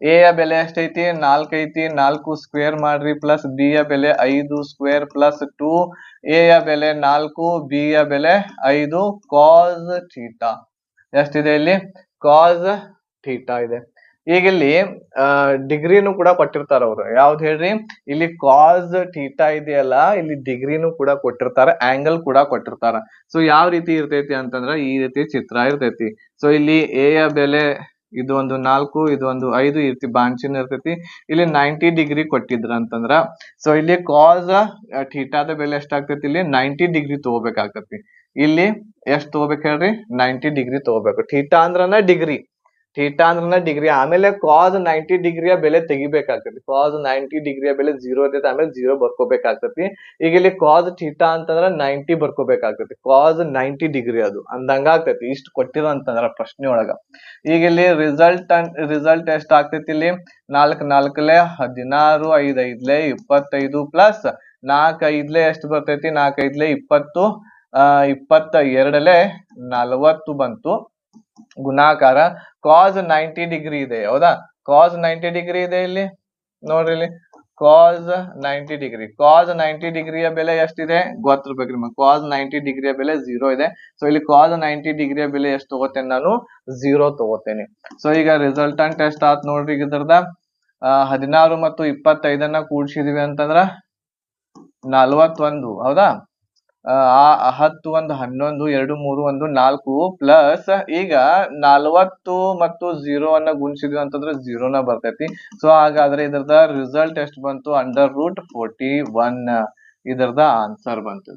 ಎ ಯ ಬೆಲೆ ಎಷ್ಟೈತಿ? 4 ಐತಿ. 4 ಸ್ಕ್ವೇರ್ ಮಾಡ್ರಿ ಪ್ಲಸ್ ಬಿ ಯ ಬೆಲೆ 5 ಸ್ಕ್ವೇರ್ ಪ್ಲಸ್ 2 ಎ ಯ ಬೆಲೆ 4, ಬಿ ಯ ಬೆಲೆ 5 cos ಥೀಟಾ. ಎಷ್ಟಿದೆ ಇಲ್ಲಿ? cos ಥೀಟಾ ಇದೆ. ಈಗ ಇಲ್ಲಿ ಡಿಗ್ರಿನೂ ಕೂಡ ಕೊಟ್ಟಿರ್ತಾರ ಅವ್ರು. ಯಾವ್ದು ಹೇಳ್ರಿ? ಇಲ್ಲಿ cos ಥೀಟಾ ಇದೆಯಲ್ಲ, ಇಲ್ಲಿ ಡಿಗ್ರಿನೂ ಕೂಡ ಕೊಟ್ಟಿರ್ತಾರ, ಆಂಗಲ್ ಕೂಡ ಕೊಟ್ಟಿರ್ತಾರ. ಸೊ ಯಾವ ರೀತಿ ಇರ್ತೈತಿ ಅಂತಂದ್ರ ಈ ರೀತಿ ಚಿತ್ರ ಇರ್ತೈತಿ. ಸೊ ಇಲ್ಲಿ ಎ ಯ ಬೆಲೆ ಇದು ಒಂದು 4, ಇದು ಒಂದು 5, ಈ ರೀತಿ ಬಾಣ ಚಿಹ್ನೆ ಇರ್ತೈತಿ. ಇಲ್ಲಿ 90 ಡಿಗ್ರಿ ಕೊಟ್ಟಿದ್ರ ಅಂತಂದ್ರ ಸೊ ಇಲ್ಲಿ cos ಥೀಟಾದ ಬೆಲೆ ಎಷ್ಟಾಗ್ತೈತಿ? ಇಲ್ಲಿ 90 ಡಿಗ್ರಿ ತಗೋಬೇಕಾಗ್ತೈತಿ. ಇಲ್ಲಿ ಎಷ್ಟು ತಗೋಬೇಕು ಹೇಳ್ರಿ? 90 ಡಿಗ್ರಿ ತಗೋಬೇಕು. ಥೀಟಾ ಅಂದ್ರನ ಡಿಗ್ರಿ. ಥೀಟಾ ಅಂದ್ರ ಡಿಗ್ರಿ, ಆಮೇಲೆ ಕಾಸ್ 90 ಡಿಗ್ರಿಯ ಬೆಲೆ ತೆಗಿಬೇಕಾಗ್ತೈತಿ. ಕಾಸ್ 90 ಡಿಗ್ರಿಯ ಬೆಲೆ 0 ಇರ್ತೈತಿ, ಆಮೇಲೆ 0 ಬರ್ಕೋಬೇಕಾಗ್ತೈತಿ. ಈಗ ಇಲ್ಲಿ ಕಾಸ್ ಥೀಟಾ ಅಂತಂದ್ರ 90 ಬರ್ಕೋಬೇಕಾಗ್ತೈತಿ. ಕಾಸ್ 90 ಡಿಗ್ರಿ ಅದು ಅಂದಂಗ ಆಗ್ತೈತಿ. ಇಷ್ಟು ಕೊಟ್ಟಿರೋ ಅಂತಂದ್ರ ಪ್ರಶ್ನೆ ಒಳಗ. ಈಗ ಇಲ್ಲಿ ರಿಸಲ್ಟ್ ಎಷ್ಟ್ ಆಗ್ತೈತಿ ಇಲ್ಲಿ? 4 4 16, 5 5 25 ಪ್ಲಸ್ 4 5 ಎಷ್ಟು ಬರ್ತೈತಿ? 4 5 20, 22 40 ಬಂತು ಗುಣಾಕಾರ. ಕಾಸ್ 90 ಡಿಗ್ರಿ ಇದೆ, ಹೌದಾ? ಕಾಸ್ 90 ಡಿಗ್ರಿ ಇದೆ ಇಲ್ಲಿ ನೋಡ್ರಿ, ಇಲ್ಲಿ ಕಾಸ್ 90 ಡಿಗ್ರಿ. ಕಾಸ್ 90 ಡಿಗ್ರಿಯ ಬೆಲೆ ಎಷ್ಟಿದೆ ಗೊತ್ತಿರ್ಬೇಕ್ರಿ ನಿಮಗೆ. ಕಾಸ್ 90 ಡಿಗ್ರಿಯ ಬೆಲೆ 0 ಇದೆ. ಸೊ ಇಲ್ಲಿ ಕಾಸ್ 90 ಡಿಗ್ರಿಯ ಬೆಲೆ ಎಷ್ಟು ತಗೋತೇನೆ ನಾನು? 0 ತಗೋತೇನೆ. ಸೊ ಈಗ ರಿಸಲ್ಟಂಟ್ ಎಷ್ಟ್ ಆತ್ ನೋಡ್ರಿ. ಈಗ ಇದ್ರದ 16 ಮತ್ತು 25 ಕೂಡ್ಸಿದೀವಿ ಅಂತಂದ್ರ 41, ಹೌದಾ? 10 1 11 2 3 1 4 ಪ್ಲಸ್ ಈಗ 40 ಮತ್ತು 0 ಗುಣಿಸಿದ್ವಿ ಅಂತಂದ್ರೆ 0 ಬರ್ತೈತಿ. ಸೊ ಹಾಗಾದ್ರೆ ಇದರದ ರಿಸಲ್ಟ್ ಎಷ್ಟು ಬಂತು? √41 ಇದರದ ಆನ್ಸರ್ ಬಂತು.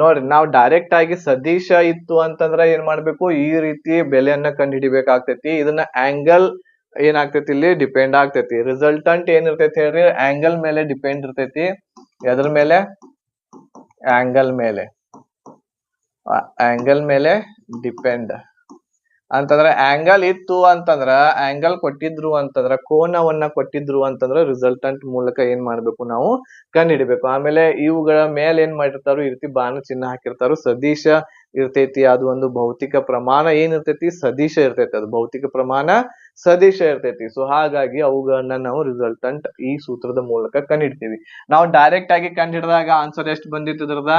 ನೋಡ್ರಿ, ನಾವು ಡೈರೆಕ್ಟ್ ಆಗಿ ಸದಿಶ ಇತ್ತು ಅಂತಂದ್ರ ಏನ್ ಮಾಡ್ಬೇಕು? ಈ ರೀತಿ ಬೆಲೆಯನ್ನ ಕಂಡು ಹಿಡಿಬೇಕಾಗ್ತೈತಿ. ಇದನ್ನ ಆಂಗಲ್ ಏನಾಗ್ತೈತಿ ಇಲ್ಲಿ ಡಿಪೆಂಡ್ ಆಗ್ತೈತಿ. ರಿಸಲ್ಟಂಟ್ ಏನಿರ್ತೈತಿ ಹೇಳ್ರಿ? ಆಂಗಲ್ ಮೇಲೆ ಡಿಪೆಂಡ್ ಇರ್ತೈತಿ. ಎದ್ರ ಮೇಲೆ? ಆಂಗಲ್ ಮೇಲೆ. ಆಂಗಲ್ ಮೇಲೆ ಡಿಪೆಂಡ್ ಅಂತಂದ್ರೆ ಆಂಗಲ್ ಇತ್ತು ಅಂತಂದ್ರ, ಆಂಗಲ್ ಕೊಟ್ಟಿದ್ರು ಅಂತಂದ್ರ, ಕೋನವನ್ನ ಕೊಟ್ಟಿದ್ರು ಅಂತಂದ್ರ ರಿಸಲ್ಟಂಟ್ ಮೂಲಕ ಏನ್ ಮಾಡ್ಬೇಕು? ನಾವು ಕಂಡು ಹಿಡಿಬೇಕು. ಆಮೇಲೆ ಇವುಗಳ ಮೇಲೆ ಏನ್ ಮಾಡಿರ್ತಾರೋ ಈ ರೀತಿ ಬಾಣ ಚಿಹ್ನ ಹಾಕಿರ್ತಾರೋ ಸದಿಶ ಇರ್ತೈತಿ. ಅದು ಒಂದು ಭೌತಿಕ ಪ್ರಮಾಣ ಏನಿರ್ತೈತಿ? ಸದಿಶ ಇರ್ತೈತಿ. ಅದು ಭೌತಿಕ ಪ್ರಮಾಣ ಸದಿಶ ಇರ್ತೈತಿ. ಸೊ ಹಾಗಾಗಿ ಅವುಗಳನ್ನ ನಾವು ರಿಸಲ್ಟಂಟ್ ಈ ಸೂತ್ರದ ಮೂಲಕ ಕಂಡು ಹಿಡ್ತೀವಿ. ನಾವು ಡೈರೆಕ್ಟ್ ಆಗಿ ಕಂಡು ಹಿಡಿದಾಗ ಆನ್ಸರ್ ಎಷ್ಟು ಬಂದಿತ್ತು? ಇದ್ರದ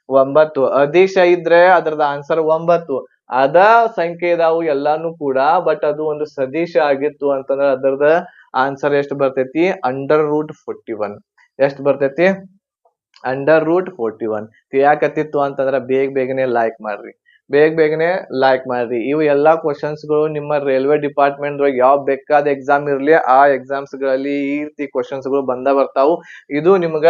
9. ಅದಿಶ ಇದ್ರೆ ಅದ್ರದ ಆನ್ಸರ್ 9. ಅದ ಸಂಖ್ಯೆ ಇದಾವು ಎಲ್ಲಾನು ಕೂಡ, ಬಟ್ ಅದು ಒಂದು ಸದಿಶ ಆಗಿತ್ತು ಅಂತಂದ್ರೆ ಅದರದ ಆನ್ಸರ್ ಎಷ್ಟು ಬರ್ತೈತಿ? √41. ಎಷ್ಟು ಬರ್ತೈತಿ? √41. ತಿಳಿಯಾಕತ್ತಿತ್ತು ಅಂತಂದ್ರ ಬೇಗನೆ ಲೈಕ್ ಮಾಡ್ರಿ, ಬೇಗನೆ ಲೈಕ್ ಮಾಡ್ರಿ. ಇವು ಎಲ್ಲಾ ಕ್ವಶನ್ಸ್ ಗಳು ನಿಮ್ಮ ರೈಲ್ವೆ ಡಿಪಾರ್ಟ್ಮೆಂಟ್ ಯಾವ ಬೇಕಾದ ಎಕ್ಸಾಮ್ ಇರ್ಲಿ ಆ ಎಕ್ಸಾಮ್ಸ್ ಗಳಲ್ಲಿ ಈ ರೀತಿ ಕ್ವಶನ್ಸ್ ಗಳು ಬರ್ತಾವು. ಇದು ನಿಮ್ಗ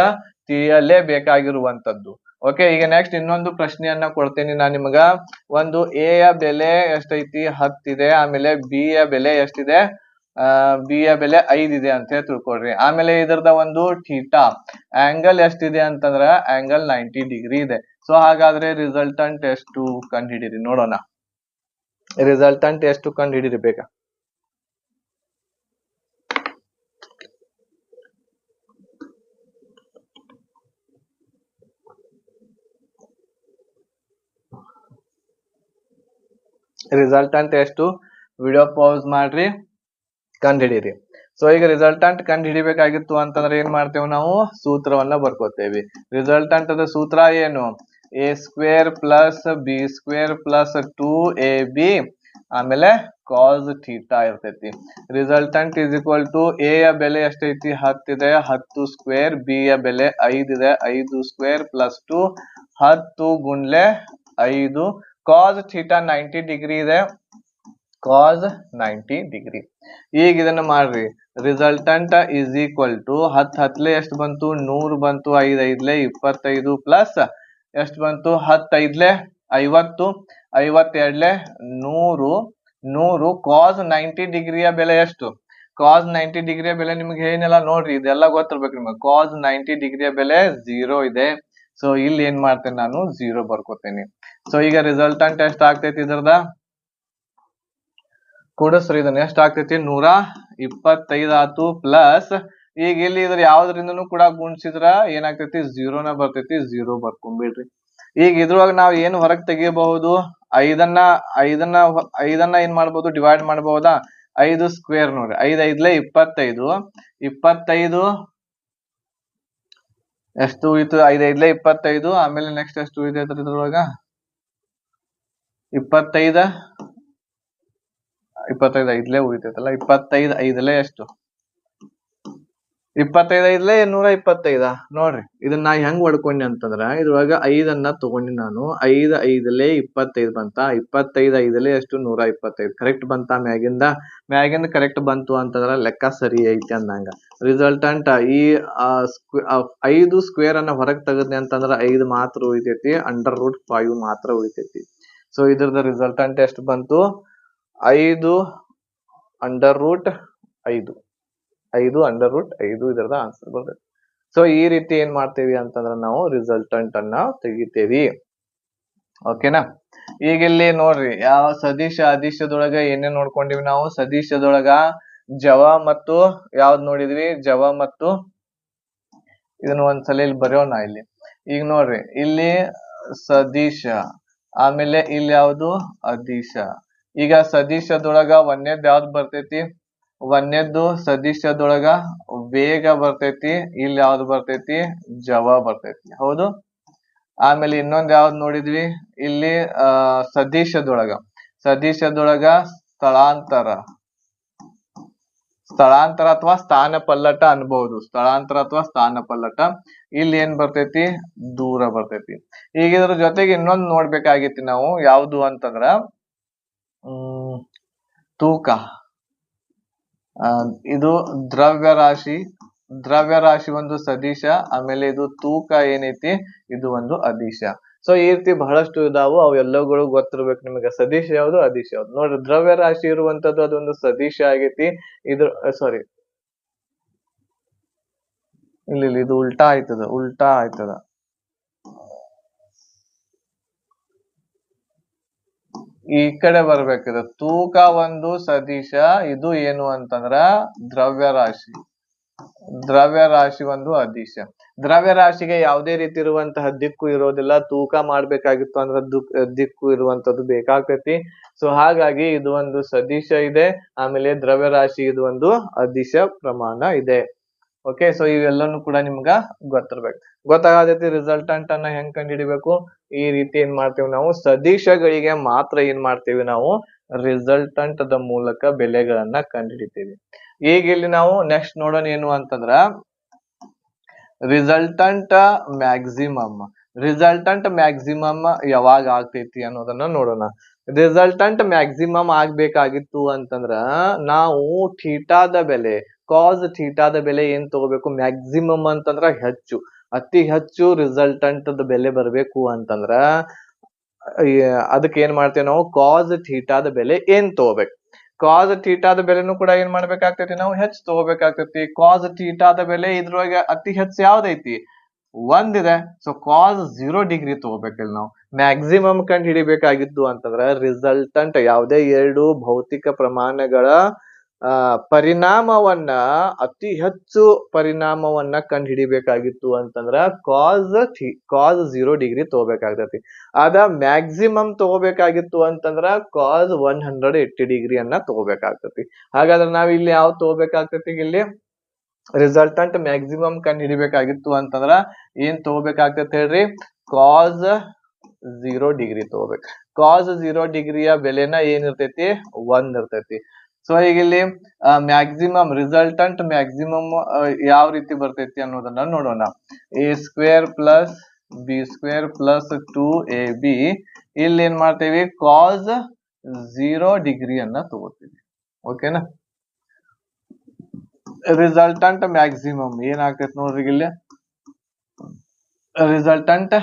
ತಿಳಿಯಲೇ ಬೇಕಾಗಿರುವಂತದ್ದು. ಓಕೆ, ಈಗ ನೆಕ್ಸ್ಟ್ ಇನ್ನೊಂದು ಪ್ರಶ್ನೆಯನ್ನ ಕೊಡ್ತೇನೆ ನಾನು ನಿಮಗ. ಒಂದು ಎ ಯ ಬೆಲೆ ಎಷ್ಟೈತಿ? 10 ಇದೆ. ಆಮೇಲೆ ಬಿ ಯ ಬೆಲೆ ಎಷ್ಟಿದೆ? ಬಿ ಯ ಬೆಲೆ 5 ಇದೆ ಅಂತ ಹೇಳಿ ತಿಳ್ಕೊಳ್ರಿ. ಆಮೇಲೆ ಇದರದ ಒಂದು ಥೀಟಾ ಆಂಗಲ್ ಎಷ್ಟಿದೆ ಅಂತಂದ್ರ ಆಂಗಲ್ 90 ಡಿಗ್ರಿ ಇದೆ. ಸೊ ಹಾಗಾದ್ರೆ ರಿಸಲ್ಟಂಟ್ ಎಷ್ಟು ಕಂಡು ಹಿಡೀರಿ ನೋಡೋಣ. ರಿಸಲ್ಟಂಟ್ ಎಷ್ಟು ಕಂಡು ಹಿಡೀರಿ ಬೇಗ? ರಿಸಲ್ಟಂಟ್ ಎಷ್ಟು? ವಿಡಿಯೋ ಪಾಸ್ ಮಾಡ್ರಿ, ಕಂಡು ಹಿಡೀರಿ. ಸೊ ಈಗ ರಿಸಲ್ಟಂಟ್ ಕಂಡು ಹಿಡಿಬೇಕಾಗಿತ್ತು ಅಂತಂದ್ರೆ ಏನ್ ಮಾಡ್ತೇವೆ? ನಾವು ಸೂತ್ರವನ್ನ ಬರ್ಕೋತೇವೆ. ರಿಸಲ್ಟಂಟ್ ಅದ ಸೂತ್ರ ಏನು? a² plus b² plus 2ab ಆಮೇಲೆ ಕಾಸ್ ಥೀಟಾ ಇರ್ತೈತಿ. ರಿಸಲ್ಟಂಟ್ ಇಸ್ ಈಕ್ವಲ್ ಟು ಎ ಯ ಬೆಲೆ ಎಷ್ಟೈತಿ? 10 ಇದೆ, 10². ಬಿ ಯ ಬೆಲೆ 5 ಇದೆ, 5² ಪ್ಲಸ್ 2 10 ಗುಣ್ಲೆ 5. ಕಾಸ್ ಥೀಟಾ 90 ಡಿಗ್ರಿ ಇದೆ, ಕಾಸ್ 90 ಡಿಗ್ರಿ. ಈಗ ಇದನ್ನ ಮಾಡ್ರಿ. ರಿಸಲ್ಟಂಟ್ ಇಸ್ ಈಕ್ವಲ್ ಟು 10 10 ಎಷ್ಟು ಬಂತು? 100 ಬಂತು. 5 5 25 ಪ್ಲಸ್ ಎಷ್ಟು ಬಂತು? 10 5 50, 52 100. 100 ಕಾಸ್ 90 ಡಿಗ್ರಿಯ ಬೆಲೆ ಎಷ್ಟು? ಕಾಸ್ 90 ಡಿಗ್ರಿಯ ಬೆಲೆ ನಿಮ್ಗೆ ಏನಿಲ್ಲ ನೋಡ್ರಿ, ಇದೆಲ್ಲ ಗೊತ್ತಿರ್ಬೇಕು ನಿಮಗೆ. ಕಾಸ್ 90 ಡಿಗ್ರಿಯ ಬೆಲೆ 0 ಇದೆ. ಸೊ ಇಲ್ಲಿ ಏನ್ ಮಾಡ್ತೇನೆ ನಾನು? 0 ಬರ್ಕೋತೇನೆ. ಸೊ ಈಗ ರಿಸಲ್ಟಂಟ್ ಎಷ್ಟು ಆಗ್ತೈತಿ ಇದರದ? ಕೂಡಸ್ರಿ ಇದನ್ನ. ಎಷ್ಟು ಆಗ್ತೈತಿ? 125 ಆತು. ಪ್ಲಸ್ ಈಗ ಇಲ್ಲಿ ಇದ್ರ ಯಾವ್ದ್ರಿಂದನೂ ಕೂಡ ಗುಣಿಸಿದ್ರ ಏನಾಗ್ತೈತಿ? 0 ಬರ್ತೈತಿ. 0 ಬರ್ಕೊಂಡ್ಬಿಡ್ರಿ. ಈಗ ಇದ್ರೊಳಗ ನಾವ್ ಏನು ಹೊರಗೆ ತೆಗಿಬಹುದು? 5 ಏನ್ ಮಾಡ್ಬೋದು? ಡಿವೈಡ್ ಮಾಡಬಹುದಾ? 5² ನೋಡ್ರಿ. 5 5 25. 25 ಎಷ್ಟು ಉಳಿತು? 5 5 25. ಆಮೇಲೆ ನೆಕ್ಸ್ಟ್ ಎಷ್ಟು ಉಳಿತೈತ್ರಿ ಇದ್ರೊಳಗ? 25 5 ಉಳಿತೈತಲ್ಲ. 25 5 ಎಷ್ಟು? 25 5 125. ನೋಡ್ರಿ, ಇದನ್ನ ನಾ ಹೆಂಗ್ ಹೊಡ್ಕೊಂಡಿ ಅಂತಂದ್ರ ಇದ್ರೊಳಗ 5 ತಗೊಂಡಿ ನಾನು. 5 5 25 ಬಂತ. 25 5 ಎಷ್ಟು? 125. ಕರೆಕ್ಟ್ ಬಂತ? ಮ್ಯಾಗಿಂದ ಕರೆಕ್ಟ್ ಬಂತು ಅಂತಂದ್ರ ಲೆಕ್ಕ ಸರಿ ಐತಿ ಅಂದಂಗ. ರಿಸಲ್ಟಂಟ್ ಈ 5² ಅನ್ನ ಹೊರಗೆ ತೆಗದ್ನಿ ಅಂತಂದ್ರ 5 ಮಾತ್ರ ಉಳಿತೈತಿ, √5 ಮಾತ್ರ ಉಳಿತೈತಿ. ಸೊ ಇದ್ರದ ರಿಸಲ್ಟಂಟ್ ಎಷ್ಟು ಬಂತು? 5 √5 5 ಇದರದ ಆನ್ಸರ್ ಬರ್ತದೆ. ಸೊ ಈ ರೀತಿ ಏನ್ ಮಾಡ್ತೇವಿ ಅಂತಂದ್ರ ನಾವು ರಿಸಲ್ಟೆಂಟ್ ಅನ್ನ ತೆಗಿತೇವಿ. ಓಕೆನಾ? ಈಗ ಇಲ್ಲಿ ನೋಡ್ರಿ, ಯಾವ ಸದಿಶ ಅದಿಶದೊಳಗ ಏನೇನ್ ನೋಡ್ಕೊಂಡಿವಿ ನಾವು. ಸದಿಶದೊಳಗ ಜವ ಮತ್ತು ಯಾವ್ದ್ ನೋಡಿದ್ವಿ, ಜವ ಮತ್ತು ಇದನ್ನ ಒಂದ್ಸಲ ಇಲ್ಲಿ ಬರೆಯೋಣ. ಇಲ್ಲಿ ಈಗ ನೋಡ್ರಿ, ಇಲ್ಲಿ ಸದಿಶ, ಆಮೇಲೆ ಇಲ್ಲಿ ಯಾವ್ದು ಅದಿಶ. ಈಗ ಸದಿಶದೊಳಗ ಒಂದೇದ್ ಯಾವ್ದು ಬರ್ತೈತಿ, ಒಂದೇದ್ದು ಸದಿಶದೊಳಗ ವೇಗ ಬರ್ತೈತಿ. ಇಲ್ಲಿ ಯಾವ್ದು ಬರ್ತೈತಿ, ಜವ ಬರ್ತೈತಿ. ಹೌದು. ಆಮೇಲೆ ಇನ್ನೊಂದ್ ಯಾವ್ದು ನೋಡಿದ್ವಿ, ಇಲ್ಲಿ ಸದಿಶದೊಳಗ ಸ್ಥಳಾಂತರ ಅಥವಾ ಸ್ಥಾನ ಪಲ್ಲಟ ಅನ್ಬಹುದು. ಸ್ಥಳಾಂತರ ಅಥವಾ ಸ್ಥಾನ ಪಲ್ಲಟ. ಇಲ್ಲಿ ಏನ್ ಬರ್ತೈತಿ, ದೂರ ಬರ್ತೈತಿ. ಈಗ ಇದ್ರ ಜೊತೆಗೆ ಇನ್ನೊಂದು ನೋಡ್ಬೇಕಾಗಿತ್ತು ನಾವು, ಯಾವ್ದು ಅಂತಂದ್ರ ತೂಕ. ಇದು ದ್ರವ್ಯರಾಶಿ ಒಂದು ಸದಿಶ, ಆಮೇಲೆ ಇದು ತೂಕ ಏನೈತಿ, ಇದು ಒಂದು ಅದಿಶ. ಸೊ ಈ ರೀತಿ ಬಹಳಷ್ಟು ಇದಾವು, ಅವೆಲ್ಲಗಳು ಗೊತ್ತಿರ್ಬೇಕು ನಿಮಗೆ. ಸದಿಶ ಯಾವ್ದು, ಅದಿಶ ಯಾವ್ದು. ನೋಡ್ರಿ, ದ್ರವ್ಯರಾಶಿ ಇರುವಂತದ್ದು ಅದೊಂದು ಸದಿಶ ಆಗೈತಿ. ಇದು ಸಾರಿ, ಇಲ್ಲಿ ಇದು ಉಲ್ಟಾ ಆಯ್ತದ. ಈ ಕಡೆ ಬರ್ಬೇಕಿದೆ. ತೂಕ ಒಂದು ಸದಿಶ, ಇದು ಏನು ಅಂತಂದ್ರ ದ್ರವ್ಯರಾಶಿ ಒಂದು ಅದಿಶ. ದ್ರವ್ಯರಾಶಿಗೆ ಯಾವುದೇ ರೀತಿ ಇರುವಂತಹ ದಿಕ್ಕು ಇರೋದಿಲ್ಲ. ತೂಕ ಮಾಡ್ಬೇಕಾಗಿತ್ತು ಅಂದ್ರೆ ದಿಕ್ಕು ಇರುವಂತದ್ದು ಬೇಕಾಗ್ತೈತಿ. ಸೊ ಹಾಗಾಗಿ ಇದು ಒಂದು ಸದಿಶ ಇದೆ, ಆಮೇಲೆ ದ್ರವ್ಯರಾಶಿ ಇದು ಒಂದು ಅದಿಶ ಪ್ರಮಾಣ ಇದೆ. ಓಕೆ, ಸೊ ಇವೆಲ್ಲನೂ ಕೂಡ ನಿಮ್ಗ ಗೊತ್ತಾಗತೈತಿ. ರಿಸಲ್ಟೆಂಟ್ ಅನ್ನ ಹೆಂಗ್ ಕಂಡುಹಿಡಿಬೇಕು, ಈ ರೀತಿ ಏನ್ ಮಾಡ್ತೇವೆ ನಾವು, ಸದಿಶಗಳಿಗೆ ಮಾತ್ರ ಏನ್ ಮಾಡ್ತೇವೆ ನಾವು, ರಿಸಲ್ಟೆಂಟ್ ದ ಮೂಲಕ ಬೆಲೆಗಳನ್ನ ಕಂಡುಹಿಡಿತೇವೆ. ಈಗ ಇಲ್ಲಿ ನಾವು ನೆಕ್ಸ್ಟ್ ನೋಡೋಣ ಏನು ಅಂತಂದ್ರ ರಿಸಲ್ಟೆಂಟ್ ಮ್ಯಾಕ್ಸಿಮಮ್ ಯಾವಾಗ ಆಗ್ತೈತಿ ಅನ್ನೋದನ್ನ ನೋಡೋಣ. ರಿಸಲ್ಟೆಂಟ್ ಮ್ಯಾಕ್ಸಿಮಮ್ ಆಗ್ಬೇಕಾಗಿತ್ತು ಅಂತಂದ್ರ ನಾವು ಥೀಟಾದ ಬೆಲೆ, ಕಾಸ್ ಥೀಟಾದ ಬೆಲೆ ಏನ್ ತಗೋಬೇಕು, ಮ್ಯಾಕ್ಸಿಮಮ್ ಅಂತಂದ್ರ ಹೆಚ್ಚು, ಅತಿ ಹೆಚ್ಚು ರಿಸಲ್ಟೆಂಟ್ ಬೆಲೆ ಬರ್ಬೇಕು ಅಂತಂದ್ರ ಅದಕ್ಕೆ ಏನ್ ಮಾಡ್ತೇವೆ ನಾವು, ಕಾಸ್ ಥೀಟಾದ ಬೆಲೆ ಏನ್ ತಗೋಬೇಕು. ಕಾಸ್ ಥೀಟಾದ ಬೆಲೆನೂ ಕೂಡ ಏನ್ ಮಾಡ್ಬೇಕಾಗ್ತೈತಿ, ನಾವು ಹೆಚ್ಚು ತಗೋಬೇಕಾಗ್ತೈತಿ. ಕಾಸ್ ಥೀಟಾದ ಬೆಲೆ ಇದ್ರೊಳಗೆ ಅತಿ ಹೆಚ್ಚು ಯಾವ್ದೈತಿ, ಒಂದಿದೆ. ಸೊ ಕಾಸ್ 0 ಡಿಗ್ರಿ ತಗೋಬೇಕಿಲ್ಲ ನಾವು. ಮ್ಯಾಕ್ಸಿಮಮ್ ಕಂಡು ಹಿಡಿಬೇಕಾಗಿದ್ದು ಅಂತಂದ್ರ ರಿಸಲ್ಟೆಂಟ್ ಯಾವುದೇ ಎರಡು ಭೌತಿಕ ಪ್ರಮಾಣಗಳ ಪರಿಣಾಮವನ್ನ, ಅತಿ ಹೆಚ್ಚು ಪರಿಣಾಮವನ್ನ ಕಂಡು ಹಿಡಿಬೇಕಾಗಿತ್ತು ಅಂತಂದ್ರ ಕಾಸ್ 0 ಡಿಗ್ರಿ ತಗೋಬೇಕಾಗ್ತೈತಿ. ಅದ ಮ್ಯಾಕ್ಸಿಮಮ್ ತಗೋಬೇಕಾಗಿತ್ತು ಅಂತಂದ್ರ ಕಾಸ್ 180 ಡಿಗ್ರಿಯನ್ನ ತಗೋಬೇಕಾಗ್ತೈತಿ. ಹಾಗಾದ್ರೆ ನಾವ್ ಇಲ್ಲಿ ಯಾವ್ದು ತಗೋಬೇಕಾಗ್ತೈತಿ, ಇಲ್ಲಿ ರಿಸಲ್ಟೆಂಟ್ ಮ್ಯಾಕ್ಸಿಮಮ್ ಕಂಡು ಹಿಡಿಬೇಕಾಗಿತ್ತು ಅಂತಂದ್ರ ಏನ್ ತಗೋಬೇಕಾಗ್ತೈತಿ ಹೇಳ್ರಿ, ಕಾಸ್ 0 ಡಿಗ್ರಿ ತಗೋಬೇಕು. ಕಾಸ್ 0 ಡಿಗ್ರಿಯ ಬೆಲೆನ ಏನಿರ್ತೈತಿ, 1 ಇರ್ತೈತಿ. ಸೊ ಈಗ ಇಲ್ಲಿ ರಿಸಲ್ಟೆಂಟ್ ಮ್ಯಾಕ್ಸಿಮಮ್ ಯಾವ ರೀತಿ ಬರ್ತೈತಿ ಅನ್ನೋದನ್ನ ನೋಡೋಣ. a² + b² + 2ab. ಇಲ್ಲಿ ಏನ್ ಮಾಡ್ತೇವಿ, ಕಾಸ್ 0 ಡಿಗ್ರಿಯನ್ನ ತಗೋತೀವಿ. ಓಕೆನಾ? ರಿಸಲ್ಟೆಂಟ್ ಮ್ಯಾಕ್ಸಿಮಮ್ ಏನಾಗ್ತೈತಿ ನೋಡ್ರಿ, ಇಲ್ಲಿ ರಿಸಲ್ಟೆಂಟ್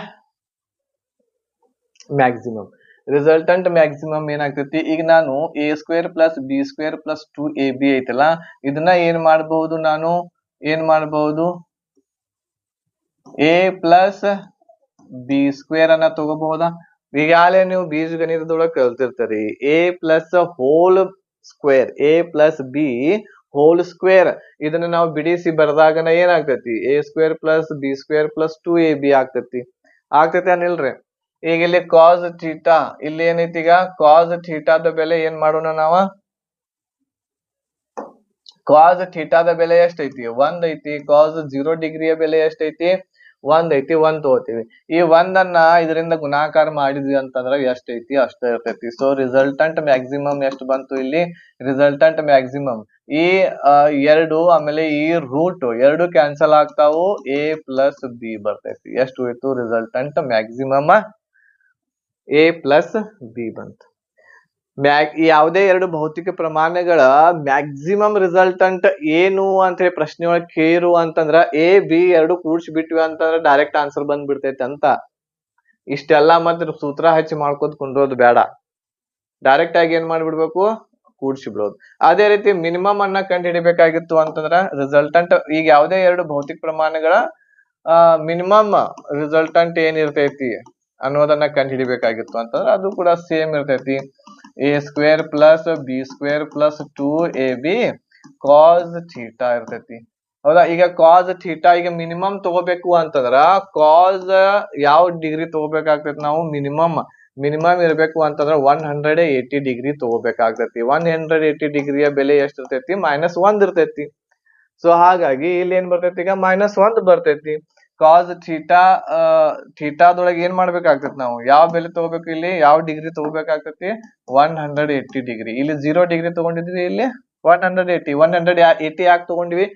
ಮ್ಯಾಕ್ಸಿಮಮ್ ಏನಾಗ್ತೈತಿ, ಈಗ ನಾನು a² + b² + 2ab ಐತಲ್ಲ, ಇದನ್ನ ಏನ್ ಮಾಡಬಹುದು, ನಾನು ಏನ್ ಮಾಡಬಹುದು, a + b² ಅನ್ನ ತಗೋಬಹುದಾ. ಈಗಾಗಲೇ ನೀವು ಬೀಜಗಣಿತದೊಳಗೆ ಕಲ್ತಿರ್ತೀರಿ. a + b² ಇದನ್ನ ನಾವು ಬಿಡಿಸಿ ಬರೆದಾಗನ ಏನಾಗ್ತೈತಿ, a² + b² + 2ab ಆಗ್ತೈತಿ ಅನಿಲ್ರಿ. ಈಗ ಇಲ್ಲಿ ಕಾಸ್ ಥೀಟಾ, ಇಲ್ಲಿ ಏನೈತಿ, ಈಗ ಕಾಸ್ ಥೀಟಾದ ಬೆಲೆ ಏನ್ ಮಾಡೋಣ ನಾವ, ಕಾಸ್ ಥೀಟಾದ ಬೆಲೆ ಎಷ್ಟೈತಿ, 1 ಐತಿ. ಕಾಸ್ 0 ಡಿಗ್ರಿಯ ಬೆಲೆ ಎಷ್ಟೈತಿ, 1 ಐತಿ. 1 ತಗೋತೀವಿ. ಈ 1 ಅನ್ನ ಇದರಿಂದ ಗುಣಾಕಾರ ಮಾಡಿದ್ವಿ ಅಂತಂದ್ರ ಎಷ್ಟೈತಿ, ಅಷ್ಟ ಇರ್ತೈತಿ. ಸೊ ರಿಸಲ್ಟೆಂಟ್ ಮ್ಯಾಕ್ಸಿಮಮ್ ಎಷ್ಟು ಬಂತು, ಇಲ್ಲಿ ರಿಸಲ್ಟೆಂಟ್ ಮ್ಯಾಕ್ಸಿಮಮ್ ಈ 2 ಆಮೇಲೆ ಈ ರೂಟ್ 2 ಕ್ಯಾನ್ಸಲ್ ಆಗ್ತಾವು, a + b ಬರ್ತೈತಿ. ಎಷ್ಟು ಹೋಯ್ತು, ರಿಸಲ್ಟೆಂಟ್ ಮ್ಯಾಕ್ಸಿಮಮ್ a + b ಬಂತು. ಯಾವುದೇ ಎರಡು ಭೌತಿಕ ಪ್ರಮಾಣಗಳ ಮ್ಯಾಕ್ಸಿಮಮ್ ರಿಸಲ್ಟೆಂಟ್ ಏನು ಅಂತ ಹೇಳಿ ಪ್ರಶ್ನೆ ಒಳಗೆ ಕೇರು ಅಂತಂದ್ರ a b ಎರಡು ಕೂಡ್ಸಿ ಬಿಟ್ವಿ ಅಂತಂದ್ರ ಡೈರೆಕ್ಟ್ ಆನ್ಸರ್ ಬಂದ್ಬಿಡ್ತೈತಿ ಅಂತ. ಇಷ್ಟೆಲ್ಲಾ ಮತ್ತೆ ಸೂತ್ರ ಹಚ್ಚಿ ಮಾಡ್ಕೋತ ಕುಂದ್ರೋದು ಬೇಡ. ಡೈರೆಕ್ಟ್ ಆಗಿ ಏನ್ ಮಾಡ್ಬಿಡ್ಬೇಕು, ಕೂಡಿಸಿ ಬಿಡೋದು. ಅದೇ ರೀತಿ ಮಿನಿಮಮ್ ಅನ್ನ ಕಂಡು ಹಿಡಿಬೇಕಾಗಿತ್ತು ಅಂತಂದ್ರ ರಿಸಲ್ಟಂಟ್ ಈಗ ಯಾವುದೇ ಎರಡು ಭೌತಿಕ ಪ್ರಮಾಣಗಳ ಮಿನಿಮಮ್ ರಿಸಲ್ಟಂಟ್ ಏನಿರ್ತೈತಿ ಅನ್ನೋದನ್ನ ಕಂಡು ಹಿಡಿಬೇಕಾಗಿತ್ತು ಅಂತಂದ್ರೆ ಅದು ಕೂಡ ಸೇಮ್ ಇರ್ತೈತಿ. A square plus b square plus 2ab cos theta ಇರ್ತೈತಿ. ಹೌದಾ? ಈಗ ಕಾಸ್ ಥೀಟಾ ಈಗ ಮಿನಿಮಮ್ ತಗೋಬೇಕು ಅಂತಂದ್ರ ಕಾಸ್ ಯಾವ ಡಿಗ್ರಿ ತಗೋಬೇಕಾಗ್ತೈತಿ ನಾವು ಮಿನಿಮಮ್ ಇರಬೇಕು ಅಂತಂದ್ರ 180 ಡಿಗ್ರಿ ತಗೋಬೇಕಾಗ್ತೈತಿ. 180 ಡಿಗ್ರಿಯ ಬೆಲೆ ಎಷ್ಟು ಇರ್ತೈತಿ? -1 ಇರ್ತೈತಿ. ಸೊ ಹಾಗಾಗಿ ಇಲ್ಲಿ ಏನ್ ಬರ್ತೈತಿ? ಈಗ -1 ಬರ್ತೈತಿ. ಕಾಸ್ ಥೀಟಾದೊಳಗೆ ಏನ್ ಮಾಡ್ಬೇಕಾಗ್ತೈತಿ ನಾವು? ಯಾವ ಬೆಲೆ ತಗೋಬೇಕು? ಇಲ್ಲಿ ಯಾವ ಡಿಗ್ರಿ ತಗೋಬೇಕಾಗ್ತೈತಿ? 180 ಡಿಗ್ರಿ. ಇಲ್ಲಿ 0 ಡಿಗ್ರಿ ತಗೊಂಡಿದ್ವಿ, ಇಲ್ಲಿ 180 ಯಾಕೆ ತಗೊಂಡ್ವಿ?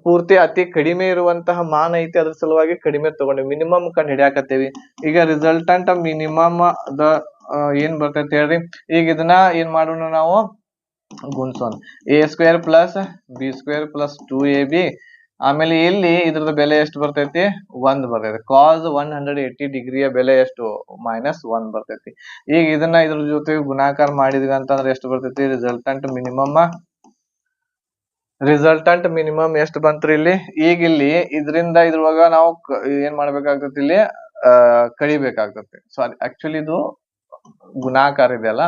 ಪೂರ್ತಿ ಅತಿ ಕಡಿಮೆ ಇರುವಂತಹ ಮಾನ ಐತಿ, ಅದ್ರ ಸಲುವಾಗಿ ಕಡಿಮೆ ತಗೊಂಡ್ವಿ. ಮಿನಿಮಮ್ ಕಂಡು ಹಿಡಿಯಾಕತ್ತೇವಿ. ಈಗ ರಿಸಲ್ಟಂಟ್ ಮಿನಿಮಮ್ ಏನ್ ಬರ್ತೈತಿ ಹೇಳ್ರಿ? ಈಗ ಇದನ್ನ ಏನ್ ಮಾಡೋಣ ನಾವು? ಗುಣಿಸೋಣ. A square plus b square plus 2ab. ಆಮೇಲೆ ಇಲ್ಲಿ ಇದ್ರದ ಬೆಲೆ ಎಷ್ಟು ಬರ್ತೈತಿ? 1 ಬರ್ತೈತಿ. ಕಾಸ್ 180 ಡಿಗ್ರಿಯ ಬೆಲೆ ಎಷ್ಟು? -1 ಬರ್ತೈತಿ. ಈಗ ಇದನ್ನ ಇದ್ರ ಜೊತೆ ಗುಣಾಕಾರ ಮಾಡಿದ್ವಿ ಅಂತಂದ್ರೆ ಎಷ್ಟು ಬರ್ತೈತಿ? ರಿಸಲ್ಟಂಟ್ ಮಿನಿಮಮ್ ಎಷ್ಟು ಬಂತ್ರಿ ಇಲ್ಲಿ? ಈಗ ಇಲ್ಲಿ ಇದರಿಂದ ಇದ್ರೊಳಗ ನಾವು ಏನ್ ಮಾಡ್ಬೇಕಾಗ್ತತಿ? ಇಲ್ಲಿ ಕಳಿಬೇಕಾಗ್ತತಿ. ಸಾರಿ, ಆಕ್ಚುಲಿ ಇದು ಗುಣಾಕಾರ ಇದೆಯಲ್ಲ.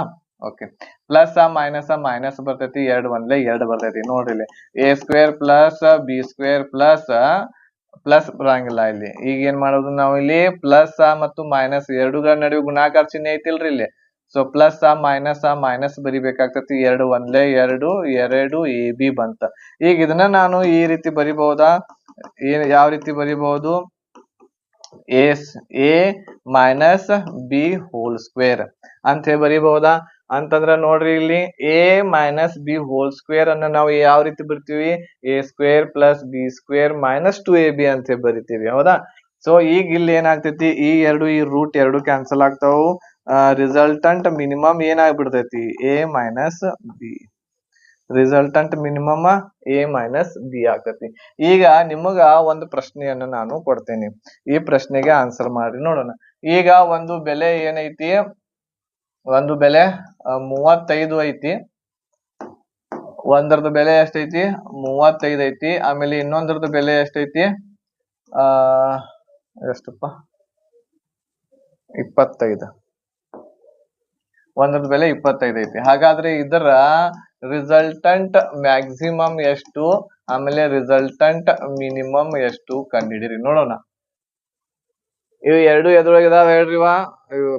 ಓಕೆ, ಪ್ಲಸ್ ಮೈನಸ್ ಬರ್ತೈತಿ. 2 1 2 ಬರ್ತೈತಿ. ನೋಡ್ರಿ ಇಲ್ಲಿ A square plus b square plus ಬರಂಗಿಲ್ಲ ಇಲ್ಲಿ. ಈಗ ಏನ್ ಮಾಡೋದು ನಾವು? ಇಲ್ಲಿ ಪ್ಲಸ್ ಮತ್ತು ಮೈನಸ್ ಎರಡುಗಳ ನಡುವೆ ಗುಣಾಕಾರ ಚಿಹ್ನೆ ಐತಿಲ್ರಿ ಇಲ್ಲಿ. ಸೊ ಪ್ಲಸ್ ಮೈನಸ್ ಬರಿಬೇಕಾಗ್ತತಿ. 2 1 2 ab ಬಂತ. ಈಗ ಇದನ್ನ ನಾನು ಈ ರೀತಿ ಬರಿಬಹುದಾ? ಯಾವ ರೀತಿ ಬರಿಬಹುದು? a minus B whole square ಅಂತ ಹೇಳಿ ಬರಿಬಹುದಾ? ಅಂತಂದ್ರ ನೋಡ್ರಿ ಇಲ್ಲಿ a minus B whole square ಅನ್ನ ನಾವು ಯಾವ ರೀತಿ ಬರ್ತೀವಿ? a square plus b square minus 2ab ಅಂತ ಹೇಳಿ ಬರಿತೀವಿ. ಹೌದಾ? ಸೊ ಈಗ ಇಲ್ಲಿ ಏನಾಗ್ತೈತಿ? ಈ ರೂಟ್ ಎರಡು ಕ್ಯಾನ್ಸಲ್ ಆಗ್ತಾವು. ರಿಸಲ್ಟಂಟ್ ಮಿನಿಮಮ್ ಏನಾಗ್ಬಿಡ್ತೈತಿ? a minus b. Resultant minimum a minus b ಆಗ್ತೈತಿ. ಈಗ ನಿಮಗ ಒಂದು ಪ್ರಶ್ನೆಯನ್ನ ನಾನು ಕೊಡ್ತೇನೆ. ಈ ಪ್ರಶ್ನೆಗೆ ಆನ್ಸರ್ ಮಾಡಿ ನೋಡೋಣ. ಈಗ ಒಂದು ಬೆಲೆ ಏನೈತಿ? ಒಂದು ಬೆಲೆ 35 ಐತಿ. ಒಂದರದ ಬೆಲೆ ಎಷ್ಟೈತಿ? 35 ಐತಿ. ಆಮೇಲೆ ಇನ್ನೊಂದರದ ಬೆಲೆ ಎಷ್ಟೈತಿ? ಎಷ್ಟಪ್ಪ? 25. ಒಂದರದ ಬೆಲೆ 25 ಐತಿ. ಹಾಗಾದ್ರೆ ಇದರ ರಿಸಲ್ಟಂಟ್ ಮ್ಯಾಕ್ಸಿಮಮ್ ಎಷ್ಟು, ಆಮೇಲೆ ರಿಸಲ್ಟಂಟ್ ಮಿನಿಮಮ್ ಎಷ್ಟು ಕಂಡುಹಿಡಿರಿ ನೋಡೋಣ. ಇವು ಎರಡು ಎದ್ರೊಳಗಿದಾವ ಹೇಳ್ರಿವ.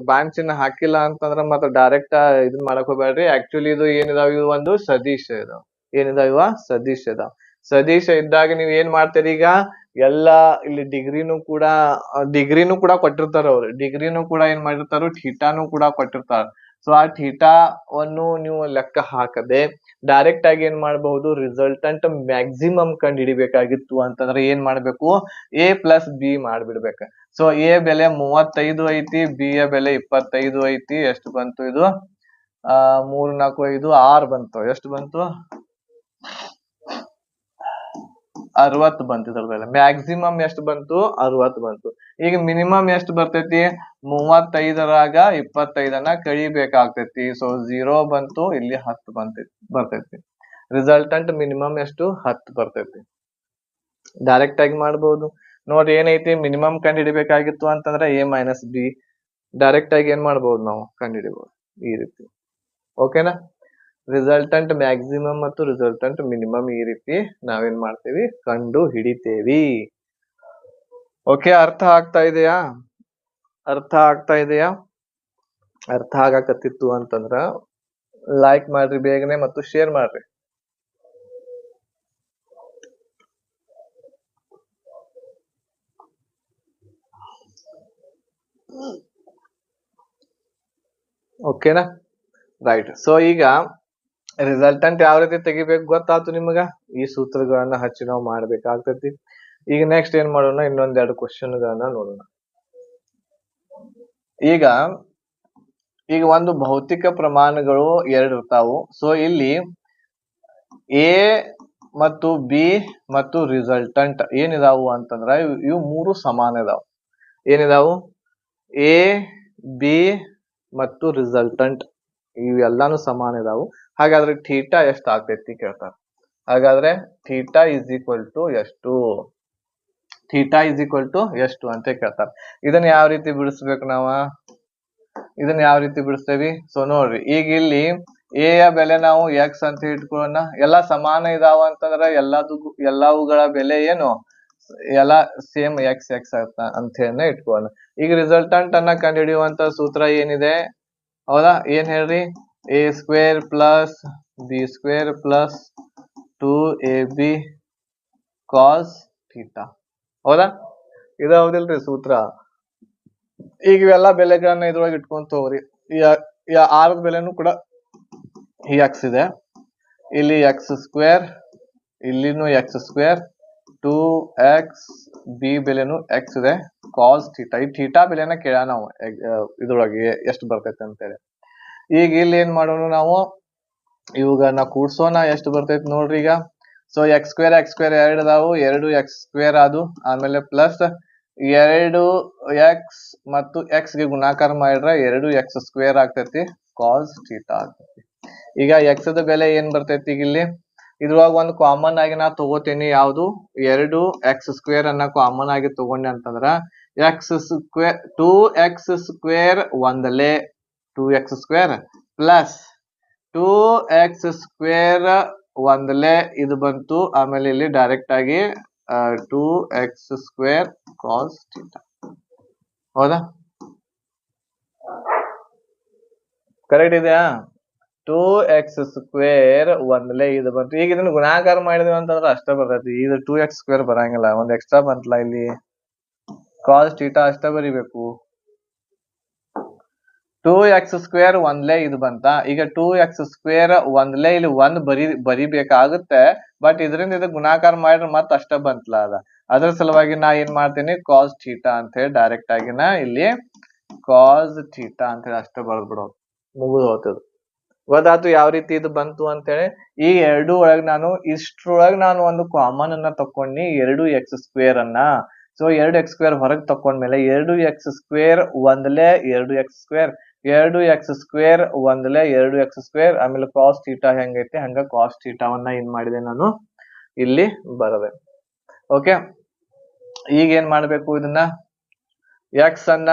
ಬಾಣ್ ಚಿಹ್ನ ಹಾಕಿಲ್ಲ ಅಂತಂದ್ರ ಮತ್ತೆ ಡೈರೆಕ್ಟ್ ಇದನ್ ಮಾಡಕ್ ಹೋಗ್ಬೇಡ್ರಿ. ಆಕ್ಚುಲಿ ಇದು ಏನಿದಾವ? ಇವು ಒಂದು ಸದಿಶ ಇದಾವ. ಏನಿದಾವ? ಇವ ಸದಿಶ ಇದಾವ. ಸದಿಶ ಇದ್ದಾಗ ನೀವ್ ಏನ್ ಮಾಡ್ತೀರಿ? ಈಗ ಎಲ್ಲಾ ಇಲ್ಲಿ ಡಿಗ್ರಿನೂ ಕೂಡ ಕೊಟ್ಟಿರ್ತಾರ ಅವ್ರು. ಡಿಗ್ರಿನೂ ಕೂಡ ಏನ್ ಮಾಡಿರ್ತಾರ? ಥೀಟಾನು ಕೂಡ ಕೊಟ್ಟಿರ್ತಾರ. ಸೊ ಆ ಥೀಟಾವನ್ನು ನೀವು ಲೆಕ್ಕ ಹಾಕದೆ ಡೈರೆಕ್ಟ್ ಆಗಿ ಏನ್ ಮಾಡಬಹುದು? ರಿಸಲ್ಟಂಟ್ ಮ್ಯಾಕ್ಸಿಮಮ್ ಕಂಡು ಹಿಡಿಬೇಕಾಗಿತ್ತು ಅಂತಂದ್ರೆ ಏನ್ ಮಾಡ್ಬೇಕು? a ಪ್ಲಸ್ ಬಿ ಮಾಡ್ಬಿಡ್ಬೇಕ. ಸೊ a ಬೆಲೆ 35 ಐತಿ, b ಯ ಬೆಲೆ 25 ಐತಿ. ಎಷ್ಟು ಬಂತು ಇದು? 3 4 5 6 ಬಂತು. ಎಷ್ಟು ಬಂತು? 60 ಬಂತು. ಇದ್ರ ಬೆಲೆ ಮ್ಯಾಕ್ಸಿಮಮ್ ಎಷ್ಟು ಬಂತು? 60 ಬಂತು. ಈಗ ಮಿನಿಮಮ್ ಎಷ್ಟು ಬರ್ತೈತಿ? 35ರಾಗ 25ನ್ನ ಕಳಿಬೇಕಾಗ್ತೈತಿ. ಸೊ 0 ಬಂತು. ಇಲ್ಲಿ 10 ಬರ್ತೈತಿ. ರಿಸಲ್ಟಂಟ್ ಮಿನಿಮಮ್ ಎಷ್ಟು? 10 ಬರ್ತೈತಿ. ಡೈರೆಕ್ಟ್ ಆಗಿ ಮಾಡಬಹುದು. ನೋಡ್ರಿ ಏನೈತಿ? ಮಿನಿಮಮ್ ಕಂಡು ಹಿಡಿಬೇಕಾಗಿತ್ತು ಅಂತಂದ್ರೆ a ಮೈನಸ್ ಬಿ. ಡೈರೆಕ್ಟ್ ಆಗಿ ಏನ್ ಮಾಡ್ಬಹುದು? ನಾವು ಕಂಡು ಹಿಡಿಬಹುದು ಈ ರೀತಿ. ಓಕೆನಾ? ರಿಸಲ್ಟಂಟ್ ಮ್ಯಾಕ್ಸಿಮಮ್ ಮತ್ತು ರಿಸಲ್ಟಂಟ್ ಮಿನಿಮಮ್ ಈ ರೀತಿ ನಾವೇನ್ ಮಾಡ್ತೇವಿ? ಕಂಡು ಹಿಡಿತೇವಿ. ಓಕೆ, ಅರ್ಥ ಆಗ್ತಾ ಇದೆಯಾ? ಅರ್ಥ ಆಗಾಕತ್ತಿತ್ತು ಅಂತಂದ್ರ ಲೈಕ್ ಮಾಡ್ರಿ ಬೇಗನೆ ಮತ್ತು ಶೇರ್ ಮಾಡ್ರಿ. ಓಕೆನಾ? ರೈಟ್. ಸೊ ಈಗ ರಿಸಲ್ಟಂಟ್ ಯಾವ ರೀತಿ ತೆಗಿಬೇಕು ಗೊತ್ತಾಯ್ತು ನಿಮಗ? ಈ ಸೂತ್ರಗಳನ್ನ ಹಚ್ಚಿ ನಾವು ಮಾಡ್ಬೇಕಾಗ್ತೈತಿ. ಈಗ ನೆಕ್ಸ್ಟ್ ಏನ್ ಮಾಡೋಣ? ಇನ್ನೊಂದೆರಡು ಕ್ವಶನ್ ಗಳನ್ನ ನೋಡೋಣ. ಈಗ ಒಂದು ಭೌತಿಕ ಪ್ರಮಾಣಗಳು ಎರಡು ಇರ್ತಾವು. ಸೊ ಇಲ್ಲಿ ಎ ಮತ್ತು ಬಿ ಮತ್ತು ರಿಸಲ್ಟಂಟ್ ಏನಿದಾವು ಅಂತಂದ್ರ ಇವು ಮೂರು ಸಮಾನ ಇದಾವ. ಏನಿದಾವು? ಎ ಬಿ ಮತ್ತು ರಿಸಲ್ಟಂಟ್ ಇವೆಲ್ಲಾನು ಸಮಾನ ಇದಾವು. ಹಾಗಾದ್ರೆ ಥೀಟಾ ಎಷ್ಟು ಆಗ್ತೈತಿ ಕೇಳ್ತಾರೆ. ಹಾಗಾದ್ರೆ ಥೀಟಾ ಇಸ್ ಈಕ್ವಲ್ ಟು ಎಷ್ಟು, ಥೀಟಾ ಇಸ್ ಈಕ್ವಲ್ ಟು ಎಷ್ಟು ಅಂತ ಕೇಳ್ತಾರೆ. ಇದನ್ನ ಯಾವ ರೀತಿ ಬಿಡಿಸ್ಬೇಕು ನಾವು, ಇದನ್ನ ಯಾವ ರೀತಿ ಬಿಡಿಸ್ತೇವಿ? ಸೊ ನೋಡ್ರಿ, ಈಗ ಇಲ್ಲಿ ಎ ಯ ಬೆಲೆ ನಾವು ಎಕ್ಸ್ ಅಂತ ಇಟ್ಕೊಳ್ಳೋಣ. ಎಲ್ಲಾ ಸಮಾನ ಇದಾವ ಅಂತಂದ್ರ ಎಲ್ಲವುಗಳ ಬೆಲೆ ಏನು, ಎಲ್ಲಾ ಸೇಮ್ ಎಕ್ಸ್ ಎಕ್ಸ್ ಅಂತ ಹೇಳಿ ಇಟ್ಕೊಳ್ಳೋಣ. ಈಗ ರಿಸಲ್ಟಂಟ್ ಅನ್ನ ಕಂಡುಹಿಡಿಯುವಂತ ಸೂತ್ರ ಏನಿದೆ, ಹೌದಾ? ಏನ್ ಹೇಳ್ರಿ? A square plus b square plus 2ab cos theta, ಹೌದಾ? ಇದು ಹೌದಿಲ್ರಿ ಸೂತ್ರ. ಈಗ ಇವೆಲ್ಲ ಬೆಲೆಗಳನ್ನ ಇದ್ರೊಳಗೆ ಇಟ್ಕೊಂತ ಹೋಗ್ರಿ. ಆರ್ ಬೆಲೆನೂ ಕೂಡ ಈ ಎಕ್ಸ್ ಇದೆ, ಇಲ್ಲಿ ಎಕ್ಸ್ ಸ್ಕ್ವೇರ್, ಇಲ್ಲಿನೂ ಎಕ್ಸ್ ಸ್ಕ್ವೇರ್, 2x ಬಿ ಬೆಲೆನು ಎಕ್ಸ್ ಇದೆ, ಕಾಸ್ ಥೀಟಾ. ಈ ಥೀಟಾ ಬೆಲೆನ ಕೇಳ ನಾವು ಇದ್ರೊಳಗೆ ಎಷ್ಟು ಬರ್ತೈತೆ ಅಂತೇಳಿ. ಈಗ ಇಲ್ಲಿ ಏನ್ ಮಾಡೋಣ ನಾವು, ಇವುಗಳನ್ನ ಕೂಡ್ಸೋಣ. ಎಷ್ಟು ಬರ್ತೈತಿ ನೋಡ್ರಿ ಈಗ. ಸೊ ಎಕ್ಸ್ ಸ್ಕ್ವೇರ್ ಎರಡು ಅದಾವು, 2x² ಅದು, ಆಮೇಲೆ ಪ್ಲಸ್ 2x ಮತ್ತು ಎಕ್ಸ್ ಗೆ ಗುಣಾಕಾರ ಮಾಡಿದ್ರೆ 2x² ಆಗ್ತೈತಿ, ಕಾಸ್ ಥೀಟಾ ಆಗ್ತೈತಿ. ಈಗ ಎಕ್ಸ್ ದ ಬೆಲೆ ಏನ್ ಬರ್ತೈತಿ ಈಗ ಇಲ್ಲಿ, ಇದ್ರೊಳಗ ಒಂದು ಕಾಮನ್ ಆಗಿ ನಾ ತಗೋತೀನಿ. ಯಾವುದು? 2x² ಅನ್ನ ಕಾಮನ್ ಆಗಿ ತಗೊಂಡೆ ಅಂತಂದ್ರ x² 2x² ಒಂದಲೇ 2x² ಪ್ಲಸ್ 2x² ಒಂದಲೇ ಇದು ಬಂತು. ಆಮೇಲೆ ಇಲ್ಲಿ ಡೈರೆಕ್ಟ್ ಆಗಿ 2x² ಕಾಸ್ ಥೀಟಾ, ಹೌದಾ? ಕರೆಕ್ಟ್ ಇದೆಯಾ? 2x² ಒಂದಲೇ ಇದು ಬಂತು. ಈಗ ಇದನ್ನ ಗುಣಾಕಾರ ಮಾಡಿದ್ವಿ ಅಂತಂದ್ರೆ ಅಷ್ಟ ಬರ್ತೈತಿ. ಇದು 2x² ಬರಂಗಿಲ್ಲ, ಒಂದ್ ಎಕ್ಸ್ಟ್ರಾ ಬಂತಲ್ಲ ಇಲ್ಲಿ, ಕಾಸ್ ಥೀಟಾ ಅಷ್ಟ ಬರಿಬೇಕು. 2x² ಒಂದ್ಲೇ ಇದು ಬಂತ. ಈಗ 2x² ಒಂದ್ಲೇ ಇಲ್ಲಿ ಒಂದ್ ಬರಿಬೇಕಾಗುತ್ತೆ, ಬಟ್ ಇದರಿಂದ ಇದು ಗುಣಾಕಾರ ಮಾಡಿದ್ರೆ ಮತ್ತ ಅಷ್ಟ ಬಂತಲ್ಲ ಅದ್ರ ಸಲುವಾಗಿ ನಾ ಏನ್ ಮಾಡ್ತೀನಿ, ಕಾಸ್ ಥೀಟಾ ಅಂತ ಹೇಳಿ ಡೈರೆಕ್ಟ್ ಆಗಿ ನಾ ಇಲ್ಲಿ ಕಾಸ್ ಥೀಟಾ ಅಂತ ಹೇಳಿ ಅಷ್ಟ ಬರ್ದ್ಬಿಡೋದು, ಮುಗಿದು ಹೋಗ್ತದ. ಗೊತ್ತಾಯ್ತು ಯಾವ ರೀತಿ ಇದು ಬಂತು ಅಂತೇಳಿ. ಈ ಎರಡು ಒಳಗೆ ಇಷ್ಟ್ರೊಳಗೆ ನಾನು ಒಂದು ಕಾಮನ್ ಅನ್ನ ತಕೊಂಡಿ, 2x² ಅನ್ನ. ಸೊ 2x² ಹೊರಗೆ ತಕೊಂಡ್ಮೇಲೆ 2x² ಒಂದಲೇ 2x², 2x² ಒಂದಲೇ 2x², ಆಮೇಲೆ ಕಾಸ್ ಥೀಟಾ ಹೆಂಗೈತಿ ಹಂಗ ಕಾಸ್ ಥೀಟಾವನ್ನ ಏನ್ ಮಾಡಿದೆ ನಾನು ಇಲ್ಲಿ ಬರದೆ. ಓಕೆ, ಈಗ ಏನ್ ಮಾಡ್ಬೇಕು, ಇದನ್ನ ಎಕ್ಸ್ ಅನ್ನ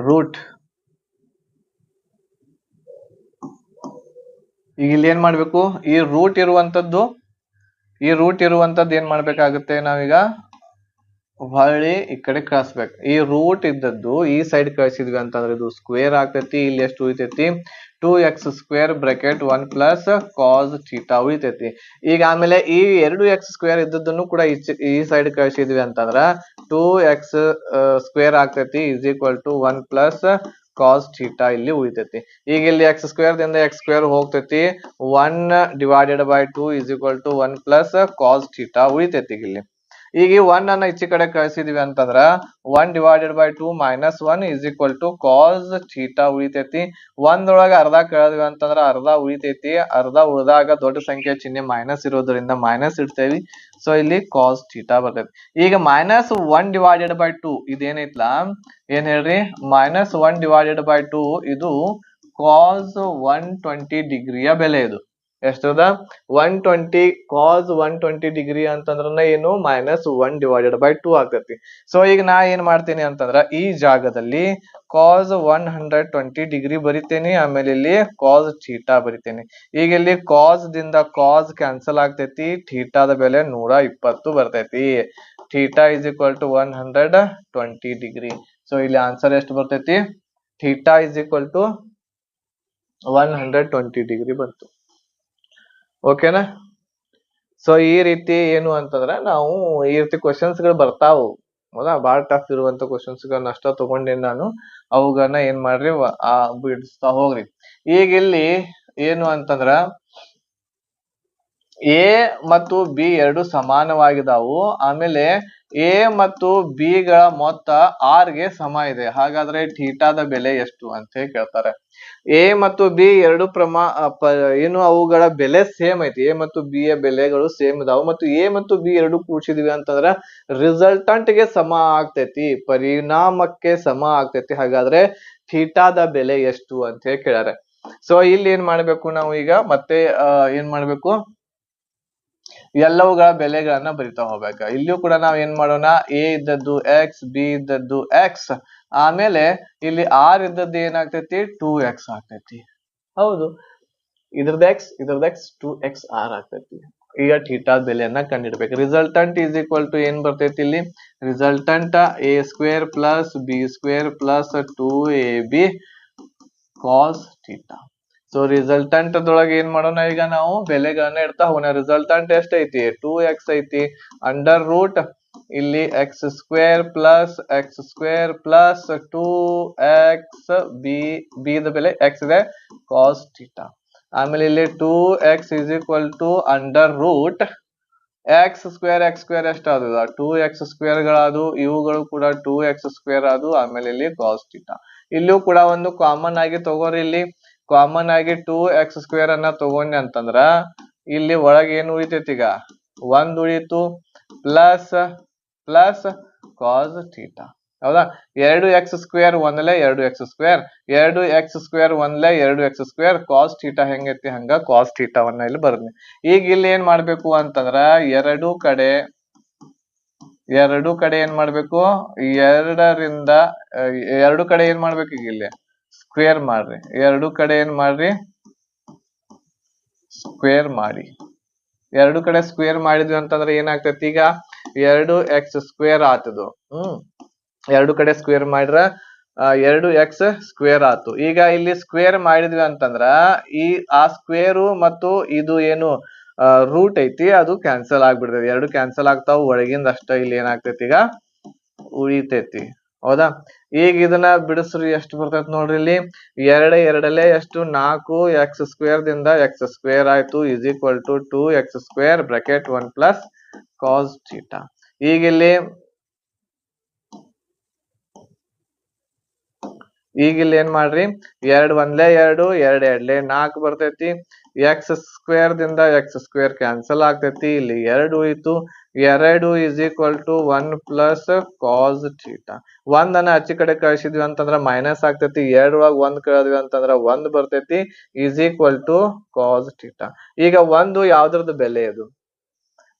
ರೂಟ್, ಈಗ ಇಲ್ಲಿ ಏನ್ ಮಾಡ್ಬೇಕು, ಈ ರೂಟ್ ಇರುವಂತದ್ದು ಏನ್ ಮಾಡ್ಬೇಕಾಗುತ್ತೆ, ನಾವೀಗ ಹೊಳ್ಳಿ ಈ ಕಡೆ ಕಳಿಸ್ಬೇಕು. ಈ ರೂಟ್ ಇದ್ದದ್ದು ಈ ಸೈಡ್ ಕಳಿಸಿದ್ವಿ ಅಂತಂದ್ರೆ ಇದು ಸ್ಕ್ವೇರ್ ಆಗ್ತೈತಿ. ಇಲ್ಲಿ ಎಷ್ಟು ಉಳಿತೈತಿ, 2x² bracket 1 plus cos theta ಉಳಿತೈತಿ. ಈಗ ಆಮೇಲೆ ಈ 2x² ಇದ್ದದ್ದನ್ನು ಕೂಡ ಈ ಸೈಡ್ ಕಳಿಸಿದ್ವಿ ಅಂತಂದ್ರ 2x² ಆಗ್ತೈತಿ is equal to 1 plus cos theta ಇಲ್ಲಿ ಉಳಿತೈತಿ. ಈಗ ಇಲ್ಲಿ x² ದಿಂದ x² ಹೋಗ್ತೈತಿ, 1/2 is equal to 1 plus cos theta ಉಳಿತೈತಿ ಇಲ್ಲಿ. ಈಗ 1 ಅನ್ನ ಈಚೆ ಕಡೆ ಕಳಿಸಿದ್ವಿ ಅಂತಂದ್ರ 1/2 minus 1 is equal to cos theta ಉಳಿತೈತಿ. ಒಂದೊಳಗ ಅರ್ಧ ಕಳೆದ್ವಿ ಅಂತಂದ್ರ ಅರ್ಧ ಉಳಿತೈತಿ, ಅರ್ಧ ಉಳಿದಾಗ ದೊಡ್ಡ ಸಂಖ್ಯೆ ಚಿಹ್ನೆ ಮೈನಸ್ ಇರೋದ್ರಿಂದ ಮೈನಸ್ ಇಡ್ತೇವಿ. ಸೊ ಇಲ್ಲಿ ಕಾಸ್ ಥೀಟಾ ಬರ್ತೈತಿ. ಈಗ -1/2 ಇದೇನೈತ್ಲಾ, ಏನ್ ಹೇಳ್ರಿ, -1/2 ಇದು ಕಾಸ್ 120 ಡಿಗ್ರಿಯ ಬೆಲೆ. ಇದು ಎಷ್ಟದ, 120 ಕಾಸ್ 120 ಡಿಗ್ರಿ ಅಂತಂದ್ರ ಏನು, -1/2 ಆಗ್ತೈತಿ. ಸೊ ಈಗ ನಾ ಏನ್ ಮಾಡ್ತೀನಿ ಅಂತಂದ್ರ ಈ ಜಾಗದಲ್ಲಿ ಕಾಸ್ 120 ಡಿಗ್ರಿ ಬರಿತೇನಿ, ಆಮೇಲೆ ಇಲ್ಲಿ ಕಾಸ್ ಥೀಟಾ ಬರಿತೇನಿ. ಈಗ ಇಲ್ಲಿ ಕಾಸ್ ದಿಂದ ಕಾಸ್ ಕ್ಯಾನ್ಸಲ್ ಆಗ್ತೈತಿ, ಥೀಟಾದ ಬೆಲೆ 120 ಬರ್ತೈತಿ. Theta is equal to 120 degree. So ಇಲ್ಲಿ ಆನ್ಸರ್ ಎಷ್ಟು ಬರ್ತೈತಿ, theta is equal to 120 degree ಬಂತು. ಓಕೆನಾ? ಸೊ ಈ ರೀತಿ ಏನು ಅಂತಂದ್ರೆ ನಾವು ಈ ರೀತಿ ಕ್ವಶನ್ಸ್ ಗಳು ಬರ್ತಾವು, ಹೌದಾ? ಬಾಳ ಟಫ್ ಇರುವಂತ ಕ್ವಶನ್ಸ್ ಗಳನ್ನ ಅಷ್ಟ ತಗೊಂಡೇನಿ ನಾನು. ಅವುಗಳನ್ನ ಏನ್ ಮಾಡ್ರಿ, ಬಿಡಿಸ್ತಾ ಹೋಗ್ರಿ. ಈಗ ಇಲ್ಲಿ ಏನು ಅಂತಂದ್ರ ಎ ಮತ್ತು ಬಿ ಎರಡು ಸಮಾನವಾಗಿದಾವು. ಆಮೇಲೆ ಎ ಮತ್ತು ಬಿ ಗಳ ಮೊತ್ತ ಆರ್ ಗೆ ಸಮ ಇದೆ. ಹಾಗಾದ್ರೆ ಥೀಟಾದ ಬೆಲೆ ಎಷ್ಟು ಅಂತ ಹೇಳಿ ಕೇಳ್ತಾರೆ. ಎ ಮತ್ತು ಬಿ ಎರಡು ಏನು ಅವುಗಳ ಬೆಲೆ ಸೇಮ್ ಐತಿ. ಎ ಮತ್ತು ಬಿ ಯ ಬೆಲೆಗಳು ಸೇಮ್ ಇದಾವ ಮತ್ತು ಎ ಮತ್ತು ಬಿ ಎರಡು ಕೂಡಿಸಿದ್ವಿ ಅಂತಂದ್ರ ರಿಸಲ್ಟಂಟ್ ಗೆ ಸಮ ಆಗ್ತೈತಿ, ಪರಿಣಾಮಕ್ಕೆ ಸಮ ಆಗ್ತೈತಿ. ಹಾಗಾದ್ರೆ ಥೀಟಾದ ಬೆಲೆ ಎಷ್ಟು ಅಂತ ಹೇಳಿ ಕೇಳ್ಯಾರೆ. ಸೊ ಇಲ್ಲಿ ಏನ್ ಮಾಡ್ಬೇಕು ನಾವು ಈಗ ಮತ್ತೆ ಏನ್ ಮಾಡ್ಬೇಕು, ಎಲ್ಲವುಗಳ ಬೆಲೆಗಳನ್ನ ಬರಿತಾ ಹೋಗ್ಬೇಕ. ಇಲ್ಲಿಯೂ ಕೂಡ ನಾವ್ ಏನ್ ಮಾಡೋಣ, ಎ ಇದ್ದದ್ದು ಎಕ್ಸ್, ಬಿ ಇದ್ದದ್ದು ಎಕ್ಸ್, ಆಮೇಲೆ ಇಲ್ಲಿ ಆರ್ ಇದ್ದದ್ದು ಏನಾಗ್ತೈತಿ 2x ಆಗ್ತೈತಿ. ಹೌದು, ಇದ್ರದ್ದು ಎಕ್ಸ್ 2x ಆರ್ ಆಗ್ತೈತಿ. ಈಗ ಥೀಟಾದ ಬೆಲೆಯನ್ನ ಕಂಡಿಡ್ಬೇಕು. ರಿಸಲ್ಟಂಟ್ ಈಸ್ ಈಕ್ವಲ್ ಟು ಏನ್ ಬರ್ತೈತಿ ಇಲ್ಲಿ, resultant a square plus b square plus 2ab cos theta. So resultant ದೊಳಗೆ ಏನ್ ಮಾಡೋಣ, ಈಗ ನಾವು ಬೆಲೆಗಳನ್ನ ಇಡ್ತಾ ಹೋಗೋಣ. ರಿಸಲ್ಟಂಟ್ ಎಷ್ಟ ಐತಿ, 2x ಐತಿ, ಅಂಡರ್ ರೂಟ್ ಇಲ್ಲಿ x square plus 2x b ದ ಬೆಲೆ ಎಕ್ಸ್ ಇದೆ ಕಾಸ್ ಥೀಟಾ. ಆಮೇಲೆ ಇಲ್ಲಿ 2x is equal to under root x square ಎಷ್ಟಾದ 2x ಸ್ಕ್ವೇರ್ ಗಳಾದು, ಇವುಗಳು ಕೂಡ 2x ಸ್ಕ್ವೇರ್ ಆದು, ಆಮೇಲೆ ಇಲ್ಲಿ ಕಾಸ್ ಥೀಟಾ. ಇಲ್ಲೂ ಕೂಡ ಒಂದು ಕಾಮನ್ ಆಗಿ ತಗೋರಿ. ಇಲ್ಲಿ ಕಾಮನ್ ಆಗಿ 2x ಸ್ಕ್ವೇರ್ ಅನ್ನ ತಗೊಂಡೆ ಅಂತಂದ್ರ ಇಲ್ಲಿ ಒಳಗೆ ಏನು ಉಳಿತೈತಿ, ಈಗ 1 ಉಳಿತು ಪ್ಲಸ್ ಕಾಸ್ ಥೀಟಾ. ಹೌದಾ, 2x ಸ್ಕ್ವೇರ್ ಒಂದಲೇ 2x ಸ್ಕ್ವೇರ್, 2x ಸ್ಕ್ವೇರ್ ಒಂದಲೇ 2x ಸ್ಕ್ವೇರ್, ಕಾಸ್ ಥೀಟಾ ಹೆಂಗೈತಿ ಹಂಗ ಕಾಸ್ ಥೀಟಾವನ್ನ ಇಲ್ಲಿ ಬರ್ತೀನಿ. ಈಗ ಇಲ್ಲಿ ಏನ್ ಮಾಡ್ಬೇಕು ಅಂತಂದ್ರ ಎರಡು ಕಡೆ ಏನ್ ಮಾಡ್ಬೇಕು, ಎರಡು ಕಡೆ ಏನ್ ಮಾಡ್ಬೇಕು, ಈಗ ಇಲ್ಲಿ ಸ್ಕ್ವೇರ್ ಮಾಡ್ರಿ. ಎರಡು ಕಡೆ ಏನ್ ಮಾಡ್ರಿ, ಸ್ಕ್ವೇರ್ ಮಾಡಿ. ಎರಡು ಕಡೆ ಸ್ಕ್ವೇರ್ ಮಾಡಿದ್ವಿ ಅಂತಂದ್ರೆ ಏನಾಗ್ತೈತಿ, ಈಗ 2x ಸ್ಕ್ವೇರ್ ಆತದು. ಎರಡು ಕಡೆ ಸ್ಕ್ವೇರ್ ಮಾಡ್ರ 2x ಸ್ಕ್ವೇರ್ ಆತು. ಈಗ ಇಲ್ಲಿ ಸ್ಕ್ವೇರ್ ಮಾಡಿದ್ವಿ ಅಂತಂದ್ರ ಆ ಸ್ಕ್ವೇರು ಮತ್ತು ಇದು ಏನು ರೂಟ್ ಐತಿ ಅದು ಕ್ಯಾನ್ಸಲ್ ಆಗ್ಬಿಡ್ತೈತಿ. ಎರಡು ಕ್ಯಾನ್ಸಲ್ ಆಗ್ತಾವ, ಒಳಗಿಂದ ಅಷ್ಟ ಇಲ್ಲಿ ಏನಾಗ್ತೈತಿ, ಈಗ ಉಳಿತೈತಿ. ಹೌದಾ, ಈಗ ಇದನ್ನ ಬಿಡಿಸ್ರಿ, ಎಷ್ಟು ಬರ್ತೈತಿ ನೋಡ್ರಿ. ಇಲ್ಲಿ ಎರಡಲ್ಲೇ ಎಷ್ಟು 4x ಸ್ಕ್ವೇರ್ ದಿಂದ x ಸ್ಕ್ವೇರ್ ಆಯ್ತು is equal to 2x square bracket 1 plus cos theta. ಈಗ ಇಲ್ಲಿ ಏನ್ ಮಾಡ್ರಿ, 2 ಒಂದ್ಲೇ 2, 2 ಎರಡ್ಲೇ 4 ಬರ್ತೈತಿ. x ಸ್ಕ್ವೇರ್ ದಿಂದ x ಸ್ಕ್ವೇರ್ ಕ್ಯಾನ್ಸಲ್ ಆಗ್ತೈತಿ, ಇಲ್ಲಿ 2 ಉಳಿತು. 2 is equal to 1 plus cos theta. 1 ಅನ್ನ ಆಚೆ ಕಡೆ ಕಳಿಸಿದ್ವಿ ಅಂತಂದ್ರ ಮೈನಸ್ ಆಗ್ತೈತಿ. 2 ಒಳಗೆ 1 ಕಳೆದ್ವಿ ಅಂತಂದ್ರ 1 ಬರ್ತೈತಿ is equal to cos theta. ಈಗ 1 ಯಾವ್ದ್ರದ್ದು ಬೆಲೆ, ಇದು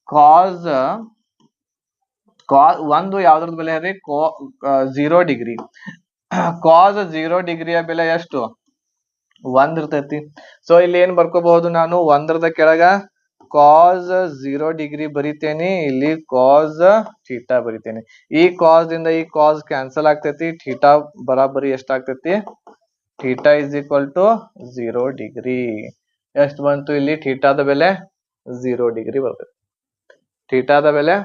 ಕಾಸ್ 1 ಯಾವ್ದ್ರದ್ದು ಬೆಲೆ ರೀ, 0 ಡಿಗ್ರಿ. ಕಾಸ್ 0 ಡಿಗ್ರಿಯ ಬೆಲೆ ಎಷ್ಟು, 1 ಇರ್ತೈತಿ. ಸೊ ಇಲ್ಲಿ ಏನ್ ಬರ್ಕೋಬಹುದು ನಾನು, 1ರದ ಕೆಳಗ ಕಾಸ್ 0 ಡಿಗ್ರಿ ಬರಿತೇನೆ, ಇಲ್ಲಿ ಕಾಸ್ ಥೀಟಾ ಬರಿತೇನೆ. ಈ ಕಾಸ್ ದಿಂದ ಈ ಕಾಸ್ ಕ್ಯಾನ್ಸಲ್ ಆಗ್ತೈತಿ, ಥೀಟಾ ಬರಾಬರಿ ಎಷ್ಟಾಗ್ತೈತಿ, theta is equal to 0 degree. ಎಷ್ಟು ಬಂತು ಇಲ್ಲಿ, ಥೀಟಾದ ಬೆಲೆ 0 ಡಿಗ್ರಿ ಬರ್ತೈತಿ. ಥೀಟಾದ ಬೆಲೆ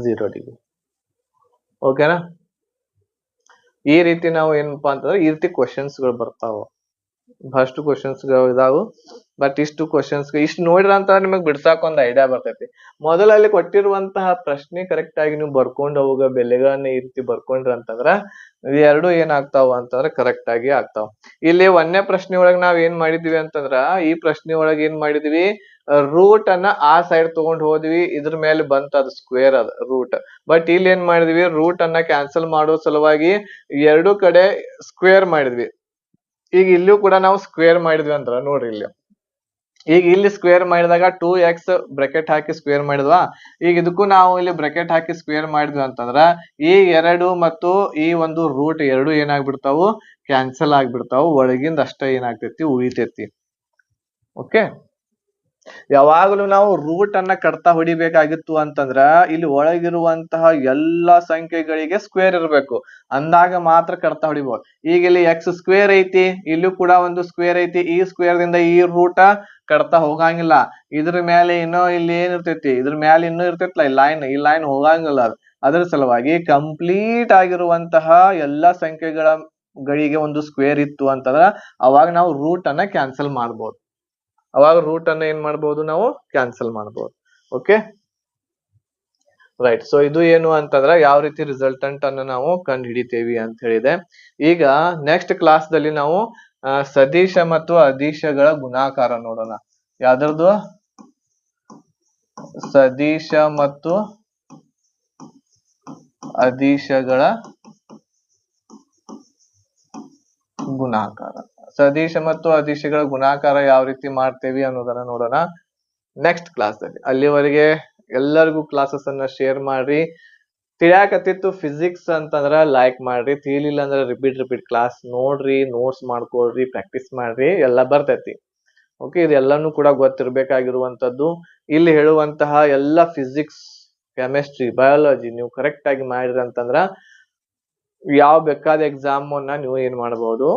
0 ಡಿಗ್ರಿ. ಓಕೆನಾ. ಈ ರೀತಿ ನಾವು ಏನಪ್ಪಾ ಅಂತಂದ್ರೆ ಈ ರೀತಿ ಕ್ವಶನ್ಸ್ ಗಳು ಬರ್ತಾವ, ಬಹಳಷ್ಟು ಕ್ವಶನ್ಸ್ ಗಳು ಇದಾವು. ಬಟ್ ಇಷ್ಟು ನೋಡ್ರ ಅಂತ ನಿಮಗ್ ಬಿಡ್ಸಾಕ ಒಂದ್ ಐಡಿಯಾ ಬರ್ತೈತಿ. ಮೊದಲಲ್ಲಿ ಕೊಟ್ಟಿರುವಂತಹ ಪ್ರಶ್ನೆ ಕರೆಕ್ಟ್ ಆಗಿ ನೀವು ಬರ್ಕೊಂಡು ಅವಾಗ ಬೆಲೆಗಳನ್ನ ಈ ರೀತಿ ಬರ್ಕೊಂಡ್ರ ಅಂತಂದ್ರ ಎರಡು ಏನಾಗ್ತಾವ ಅಂತಂದ್ರೆ ಕರೆಕ್ಟ್ ಆಗಿ ಆಗ್ತಾವ. ಇಲ್ಲಿ 1ನೇ ಪ್ರಶ್ನೆ ಒಳಗ್ ನಾವ್ ಏನ್ ಮಾಡಿದ್ವಿ ಅಂತಂದ್ರ, ಈ ಪ್ರಶ್ನೆ ಒಳಗ್ ಏನ್ ಮಾಡಿದ್ವಿ, ರೂಟ್ ಅನ್ನ ಆ ಸೈಡ್ ತಗೊಂಡ್ ಹೋದ್ವಿ, ಇದ್ರ ಮೇಲೆ ಬಂತ ಅದು ಸ್ಕ್ವೇರ್ ಅದ ರೂಟ್. ಬಟ್ ಇಲ್ಲಿ ಏನ್ ಮಾಡಿದ್ವಿ, ರೂಟ್ ಅನ್ನ ಕ್ಯಾನ್ಸಲ್ ಮಾಡೋ ಸಲುವಾಗಿ ಎರಡು ಕಡೆ ಸ್ಕ್ವೇರ್ ಮಾಡಿದ್ವಿ. ಈಗ ಇಲ್ಲೂ ಕೂಡ ನಾವು ಸ್ಕ್ವೇರ್ ಮಾಡಿದ್ವಿ ಅಂತ ನೋಡ್ರಿ. ಈಗ ಇಲ್ಲಿ ಸ್ಕ್ವೇರ್ ಮಾಡಿದಾಗ 2x ಬ್ರಾಕೆಟ್ ಹಾಕಿ ಸ್ಕ್ವೇರ್ ಮಾಡಿದ್ವಾ. ಈಗ ಇದಕ್ಕೂ ನಾವು ಇಲ್ಲಿ ಬ್ರಾಕೆಟ್ ಹಾಕಿ ಸ್ಕ್ವೇರ್ ಮಾಡಿದ್ವಿ ಅಂತಂದ್ರ ಈ 2 ಮತ್ತು ಈ ಒಂದು ರೂಟ್ ಎರಡು ಏನಾಗ್ಬಿಡ್ತಾವು, ಕ್ಯಾನ್ಸಲ್ ಆಗ್ಬಿಡ್ತಾವು. ಒಳಗಿಂದ ಅಷ್ಟ ಏನಾಗ್ತೈತಿ, ಉಳಿತೈತಿ. ಓಕೆ, ಯಾವಾಗಲೂ ನಾವು ರೂಟ್ ಅನ್ನ ಕಡ್ತಾ ಹೊಡಿಬೇಕಾಗಿತ್ತು ಅಂತಂದ್ರ ಇಲ್ಲಿ ಒಳಗಿರುವಂತಹ ಎಲ್ಲಾ ಸಂಖ್ಯೆಗಳಿಗೆ ಸ್ಕ್ವೇರ್ ಇರಬೇಕು, ಅಂದಾಗ ಮಾತ್ರ ಕಡ್ತಾ ಹೊಡಿಬಹುದು. ಈಗ ಇಲ್ಲಿ ಎಕ್ಸ್ ಸ್ಕ್ವೇರ್ ಐತಿ, ಇಲ್ಲೂ ಕೂಡ ಒಂದು ಸ್ಕ್ವೇರ್ ಐತಿ. ಈ ಸ್ಕ್ವೇರ್ ದಿಂದ ಈ ರೂಟ ಕಡ್ತಾ ಹೋಗಂಗಿಲ್ಲ. ಇದ್ರ ಮೇಲೆ ಇನ್ನೂ ಇಲ್ಲಿ ಏನಿರ್ತೈತಿ, ಇದ್ರ ಮೇಲೆ ಇನ್ನೂ ಇರ್ತೈತಿಲ್ಲ ಈ ಲೈನ್ ಹೋಗಂಗಿಲ್ಲ. ಅದ್ರ ಸಲುವಾಗಿ ಕಂಪ್ಲೀಟ್ ಆಗಿರುವಂತಹ ಎಲ್ಲಾ ಸಂಖ್ಯೆಗಳಿಗೆ ಒಂದು ಸ್ಕ್ವೇರ್ ಇತ್ತು ಅಂತಂದ್ರ ಅವಾಗ ನಾವು ರೂಟ್ ಅನ್ನ ಕ್ಯಾನ್ಸಲ್ ಮಾಡ್ಬೋದು. ಅವಾಗ ರೂಟ್ ಅನ್ನ ಏನ್ ಮಾಡ್ಬೋದು, ನಾವು ಕ್ಯಾನ್ಸಲ್ ಮಾಡ್ಬೋದು. Okay, right. ಸೊ ಇದು ಏನು ಅಂತಂದ್ರ ಯಾವ ರೀತಿ ರಿಸಲ್ಟೆಂಟ್ ಅನ್ನು ನಾವು ಕಂಡು ಹಿಡಿತೇವಿ ಅಂತ ಹೇಳಿದೆ. ಈಗ ನೆಕ್ಸ್ಟ್ ಕ್ಲಾಸ್ ದಲ್ಲಿ ನಾವು ಸದಿಶ ಮತ್ತು ಅದಿಶಗಳ ಗುಣಾಕಾರ ನೋಡೋಣ. ಯಾವ್ದ್ರದ್ದು? ಸದಿಶ ಮತ್ತು ಅದಿಶಗಳ ಗುಣಾಕಾರ. ಸದಿಶ ಮತ್ತು ಅದಿಶಗಳ ಗುಣಾಕಾರ ಯಾವ ರೀತಿ ಮಾಡ್ತೇವಿ ಅನ್ನೋದನ್ನ ನೋಡೋಣ ನೆಕ್ಸ್ಟ್ ಕ್ಲಾಸ್ ಅಲ್ಲಿ. ಅಲ್ಲಿವರೆಗೆ ಎಲ್ಲರಿಗೂ ಕ್ಲಾಸಸ್ ಅನ್ನ ಶೇರ್ ಮಾಡ್ರಿ. ತಿಳಿಯಾಕತ್ತಿತ್ತು ಫಿಸಿಕ್ಸ್ ಅಂತಂದ್ರ ಲೈಕ್ ಮಾಡ್ರಿ, ತಿಳಿಲಿಲ್ಲ ಅಂದ್ರೆ ರಿಪೀಟ್ ಕ್ಲಾಸ್ ನೋಡ್ರಿ, ನೋಟ್ಸ್ ಮಾಡ್ಕೊಳ್ರಿ, ಪ್ರಾಕ್ಟೀಸ್ ಮಾಡ್ರಿ, ಎಲ್ಲ ಬರ್ತೈತಿ. ಓಕೆ, ಇದೆಲ್ಲಾನು ಕೂಡ ಗೊತ್ತಿರ್ಬೇಕಾಗಿರುವಂತದ್ದು. ಇಲ್ಲಿ ಹೇಳುವಂತಹ ಎಲ್ಲ ಫಿಸಿಕ್ಸ್, ಕೆಮಿಸ್ಟ್ರಿ, ಬಯಾಲಜಿ ನೀವು ಕರೆಕ್ಟ್ ಆಗಿ ಮಾಡಿದ್ರಿ ಅಂತಂದ್ರ ಯಾವ ಬೇಕಾದ ಎಕ್ಸಾಮ್ ಅನ್ನ ನೀವು ಏನ್ ಮಾಡಬಹುದು,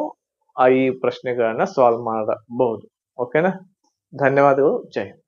ಈ ಪ್ರಶ್ನೆಗಳನ್ನ ಸಾಲ್ವ್ ಮಾಡಬಹುದು. ಓಕೆನಾ? ಧನ್ಯವಾದಗಳು. ಜೈ ಹಿಂದ್.